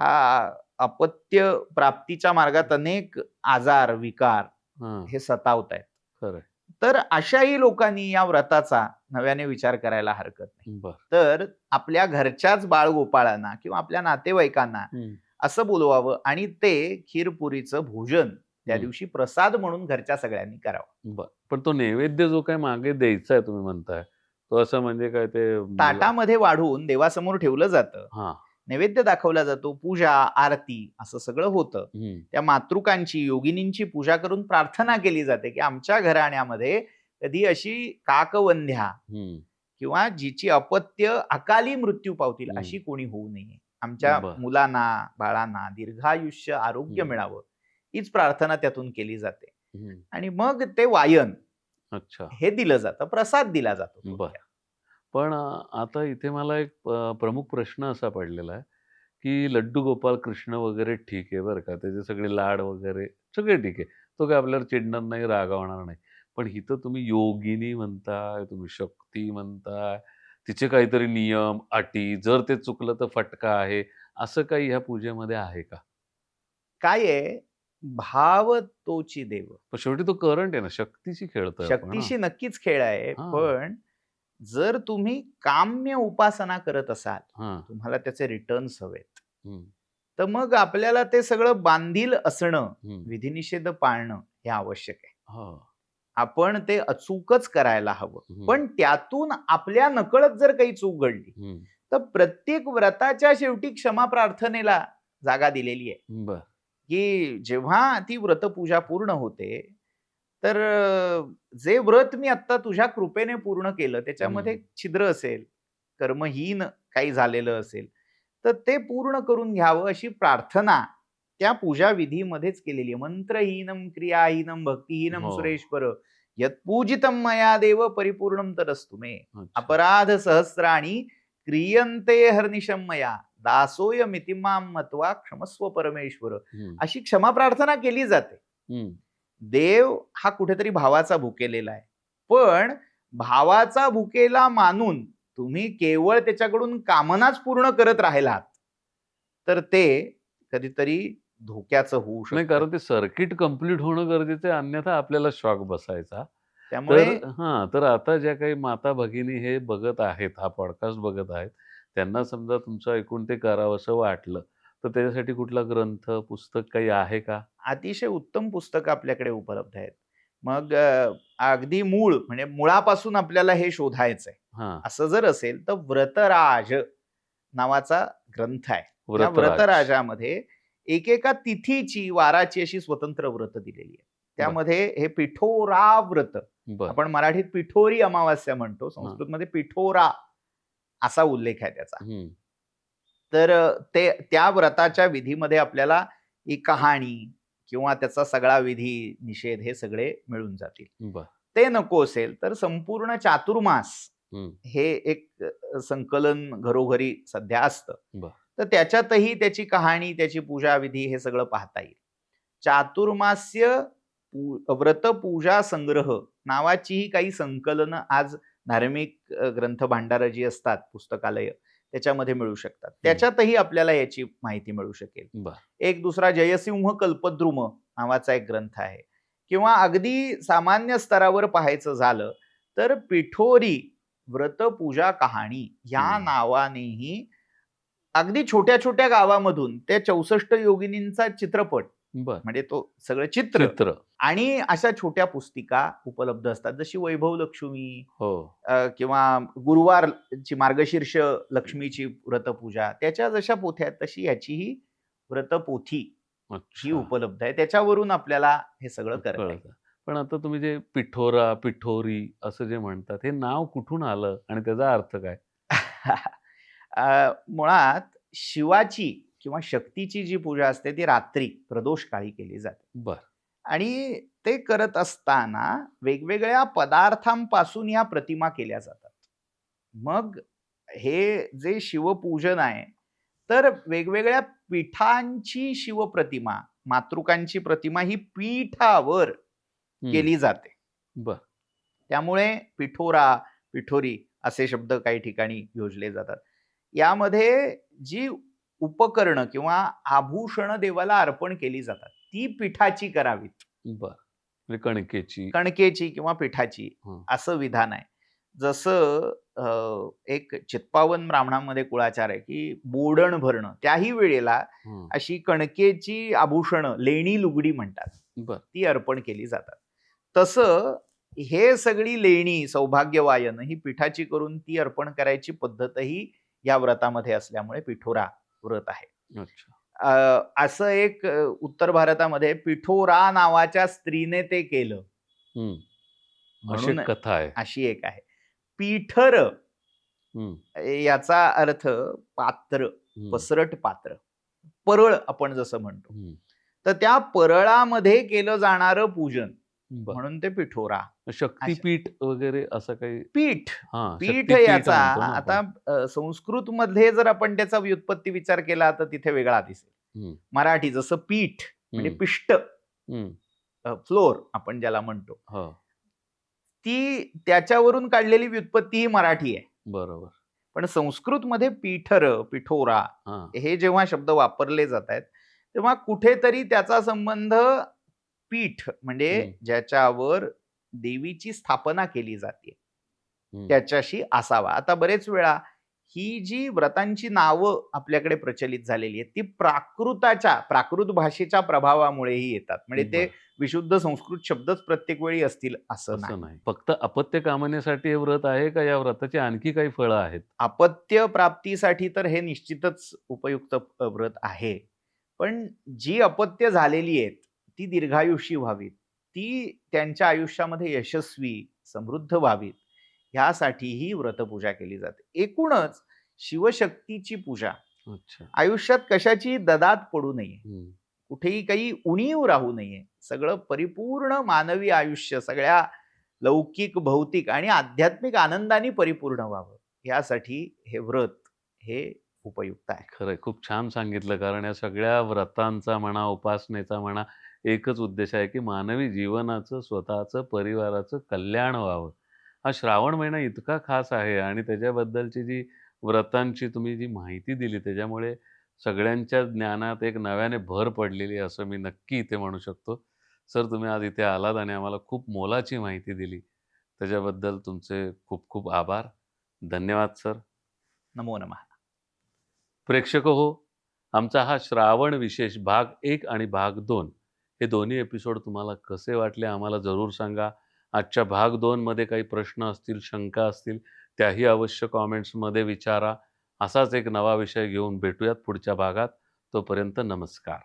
हा अपत्य प्राप्तीच्या मार्गात अनेक आजार विकार हा, हे सतावत आहेत, खरंय. तर अशाही लोकांनी या व्रताचा नव्याने विचार करायला हरकत नाही. बर. तर आपल्या घरच्याच बाळगोपाळांना किंवा आपल्या नातेवाईकांना हम्म. असं बोलवावं आणि ते खीरपुरीचं भोजन त्या हम्म. दिवशी प्रसाद म्हणून घरच्या सगळ्यांनी करावं. बर. पण तो नैवेद्य जो काय मागे द्यायचा आहे तुम्ही म्हणताय, तो असं म्हणजे काय ते ताटामध्ये वाढून देवासमोर ठेवलं जातं, हा. नैवेद्य दाखवला जातो, पूजा आरती असं सगळं होतं. हम्म. त्या मातृकांची योगिनींची पूजा करून प्रार्थना केली जाते, की आमच्या घराण्यामध्ये कधी अशी काकवंध्या हम्म. किंवा जिची अपत्य अकाली मृत्यू पावतील हम्म. अशी कोणी होऊ नये, आमच्या बर. मुलांना बाळांना दीर्घायुष्य आरोग्य हम्म. मिळावं, हीच प्रार्थना त्यातून केली जाते. हम्म. आणि मग ते वायन अच्छा. हे दिलं जातं, प्रसाद दिला जातो बर. थोडक्यात. पण आता इथे मला एक प्रमुख प्रश्न असा पडलेला आहे, की लड्डू गोपाळ कृष्ण वगैरे ठीक आहे बरं का, त्याचे सगळे लाड वगैरे सगळे ठीक आहे, तो काय आपल्याला चिडणार नाही, रागावणार नाही. पण इथं तुम्ही योगिनी म्हणताय, तुम्ही शक्ती म्हणताय, तिचे काहीतरी नियम अटी, जर ते चुकलं तर फटका आहे, असं काही ह्या पूजेमध्ये आहे का? काय आहे, भाव तोची देव. पण शेवटी तो करंट आहे ना, शक्तीशी खेळतोय आपण. शक्तीशी नक्कीच खेळ आहे, हा. पण जर तुम्ही काम्य उपासना करत असाल, हा. तुम्हाला त्याचे रिटर्न्स हवेत, हम्म. तर मग आपल्याला ते सगळं बांधील असणं, हम्म. विधिनिषेध पाळणं हे आवश्यक आहे. हा. आपण ते अचूकच करायला हवं. हम्म. पण त्यातून आपल्या नकळत जर काही चूक घडली, हम्म. तर प्रत्येक व्रताच्या शेवटी क्षमा प्रार्थनेला जागा दिलेली आहे, बर. की जेव्हा ती व्रतपूजा पूर्ण होते, तर जे व्रत मी आता तुझ्या कृपेने पूर्ण केलं, त्याच्यामध्ये हम्म. छिद्र असेल, कर्महीन काही झालेलं असेल, तर ते पूर्ण करून घ्यावं अशी प्रार्थना त्या पूजा विधीमध्येच केलेली आहे. मंत्रहीनम क्रियाहीनम भक्तिहीनम हो. सुरेश्वर यत्पूजितम मया देव परिपूर्णम तरस्तु मे अच्छा. अपराध सहस्राणी क्रियन्ते हर्निशम मया दासोय मितिमाम मत्वा क्षमस्व परमेश्वर, हम्म. अशी क्षमा प्रार्थना केली जाते. हम्म. देव हा कुठेतरी भावाचा भुकेलेला आहे, पण भावाचा भुकेला मानून तुम्ही केवळ त्याच्याकडून कामनाच पूर्ण करत राहिलात, तर ते कधीतरी धोक्याचं होऊ नाही, शकतं. कारण ते सर्किट कंप्लीट होणं गरजेचं आहे, अन्यथा आपल्याला शॉक बसायचा. त्यामुळे तर आता ज्या काही माता भगिनी हे बघत आहेत, हा पॉडकास्ट बघत आहेत, त्यांना समजा तुमचं ऐकून ते करावंसं वाटलं, तर त्याच्यासाठी कुठला ग्रंथ, पुस्तक काही आहे का? अतिशय उत्तम पुस्तकं आपल्याकडे उपलब्ध आहेत. मग अगदी मूळ म्हणजे मुळापासून आपल्याला हे शोधायचंय हा. असं जर असेल, तर व्रतराज नावाचा ग्रंथ आहे. या व्रतराज. व्रतराजामध्ये एकेका तिथीची, वाराची अशी स्वतंत्र व्रत दिलेली आहे. त्यामध्ये हे पिठोरा व्रत, बर. आपण मराठीत पिठोरी अमावास्या म्हणतो, संस्कृतमध्ये पिठोरा असा उल्लेख आहे त्याचा. हम्म. तर त्या व्रताच्या विधीमध्ये आपल्याला ही कहाणी किंवा त्याचा सगळा विधी निषेध हे सगळे मिळून जातील. बर. ते नको असेल तर संपूर्ण चातुर्मास हम्म. हे एक संकलन घरोघरी सध्या असतं, बर. तर त्याच्यातही त्याची कहाणी, त्याची पूजा विधी हे सगळं पाहता येईल. चातुर्मास्य व्रत पूजा संग्रह नावाचीही काही संकलनं आज धार्मिक ग्रंथ भांडार जी असतात, पुस्तकालय, त्याच्यामध्ये मिळू शकतात. त्याच्यातही आपल्याला याची माहिती मिळू शकेल. बर. एक दुसरा जयसिंह कल्पद्रुम नावाचा एक ग्रंथ आहे, किंवा अगदी सामान्य स्तरावर पाहायचं झालं तर पिठोरी व्रत पूजा कहाणी या नावानेही अगदी छोट्या छोट्या गावामधून त्या 64 योगिनींचा चित्रपट, बर. म्हणजे तो सगळं चित्र चित्र. आणि अशा छोट्या पुस्तिका उपलब्ध असतात, जशी वैभव लक्ष्मी हो. किंवा गुरुवारची मार्गशीर्ष लक्ष्मीची व्रतपूजा, त्याच्या जशा पोथ्या आहेत तशी याचीही व्रतपोथी ही अच्छा. उपलब्ध आहे. त्याच्यावरून आपल्याला हे सगळं करता येईल. कळतं. पण आता तुम्ही जे पिठोरा, पिठोरी असं जे म्हणतात, हे नाव कुठून आलं आणि त्याचा अर्थ काय? मुळात शिवाची किंवा शक्तीची जी पूजा असते ती रात्री प्रदोष काळी केली जाते. बरं. आणि ते करत असताना वेगवेगळ्या पदार्थांपासून या प्रतिमा केल्या जातात. मग हे जे शिवपूजन आहे, तर वेगवेगळ्या पीठांची शिवप्रतिमा, मातृकांची प्रतिमा ही पीठावर हं. केली जाते. बरं. त्यामुळे पिठोरा, पिठोरी असे शब्द काही ठिकाणी योजले जातात. यामध्ये जी उपकरणं किंवा आभूषणं देवाला अर्पण केली जातात, ती पिठाची करावीत. बरं. म्हणजे कणकेची. कणकेची किंवा पिठाची हं. असं विधान आहे. जसं एक चित्पावन ब्राह्मणांमध्ये कुळाचार आहे, की बोडण भरणं त्याही वेळेला हं. अशी कणकेची आभूषणं, लेणी लुगडी म्हणतात, बरं. ती अर्पण केली जातात. तसं हे सगळी लेणी, सौभाग्यवायन ही पिठाची करून ती अर्पण करायची पद्धतही या व्रतामध्ये असल्यामुळे पिठोरा व्रत आहे. अच्छा. असं एक उत्तर भारतामध्ये पिठोरा नावाच्या स्त्रीने ते केलं. हं. अशी म्हणून एक कथा आहे. अशी एक आहे. पीठर हं. याचा अर्थ पात्र, हं. पसरट पात्र. परळ आपण जसं म्हणतो. हं. तर त्या परळामध्ये केलं जाणारं पूजन बरं. म्हणून ते पिठोरा. शक्तिपीठ वगैरे असं काही? पीठ. हां, पीठ शक्तिपीठ याचा म्हणतो ना आता आपण. संस्कृतमध्ये जर आपण त्याचा व्युत्पत्ती विचार केला तर तिथे वेगळा दिसेल. हं. मराठी जसं पीठ म्हणजे हं. पिष्ट, हं. फ्लोर आपण ज्याला म्हणतो. हो. ती त्याच्यावरून काढलेली व्युत्पत्ती ही मराठी आहे. बरोबर. पण संस्कृतमध्ये पीठर, पिठोरा हां. हे जेव्हा शब्द वापरले जात आहेत, तेव्हा कुठेतरी त्याचा संबंध पीठ म्हणजे हं. ज्याच्यावर देवीची स्थापना केली जाते हं. त्याच्याशी असावा. आता बरेच वेळा ही जी व्रतांची नावं आपल्याकडे प्रचलित झालेली आहेत, ती प्राकृत भाषेच्या प्रभावामुळेही येतात. म्हणजे ते बरं. विशुद्ध संस्कृत शब्दच प्रत्येक वेळी असतील असं असं नाही. नाही. फक्त अपत्य कामनेसाठी हे व्रत आहे का या व्रताची आणखी काही फळं आहेत? अपत्य प्राप्तीसाठी तर हे निश्चितच उपयुक्त व्रत आहे. पण जी अपत्य झालेली आहेत, ती दीर्घायुषी व्हावीत. ती त्यांच्या आयुष्यामध्ये यशस्वी, समृद्ध व्हावीत, ह्यासाठी ही व्रतपूजा केली जाते. एकूणच शिवशक्तीची पूजा अच्छा. आयुष्यात कशाची ददात पडू नये. हं. कुठेही काही उणीव राहू नये. सगळं परिपूर्ण मानवी आयुष्य सगळ्या लौकिक, भौतिक आणि आध्यात्मिक आनंदाने परिपूर्ण व्हावं. यासाठी हे व्रत हे उपयुक्त आहे. खरंय. खूप छान सांगितलं. कारण या सगळ्या व्रतांचा म्हणा, उपासनेचा म्हणा, एकच उद्देश आहे, की मानवी जीवनाचं, स्वतःचं, परिवाराचं कल्याण व्हावं. हा श्रावण महिना इतका खास आहे आणि त्याच्याबद्दलची जी व्रतांची तुम्ही जी माहिती दिली, त्याच्यामुळे सगळ्यांच्या ज्ञानात एक नव्याने भर पडलेली आहे, असं मी नक्की इथे म्हणू शकतो. सर, तुम्ही आज इथे आलात आणि आम्हाला खूप मोलाची माहिती दिली. त्याच्याबद्दल तुमचे खूप खूप आभार. धन्यवाद सर. नमो नमः. प्रेक्षक आमचा हा श्रावण विशेष भाग 1 आणि भाग 2 हे दोन्ही एपिसोड तुम्हाला कसे वाटले आम्हाला जरूर सांगा. आजच्या भाग 2 मध्ये काही प्रश्न असतील, शंका असतील, त्याही अवश्य कॉमेंट्समध्ये विचारा. असाच एक नवा विषय घेऊन भेटूयात पुढच्या भागात. तोपर्यंत नमस्कार.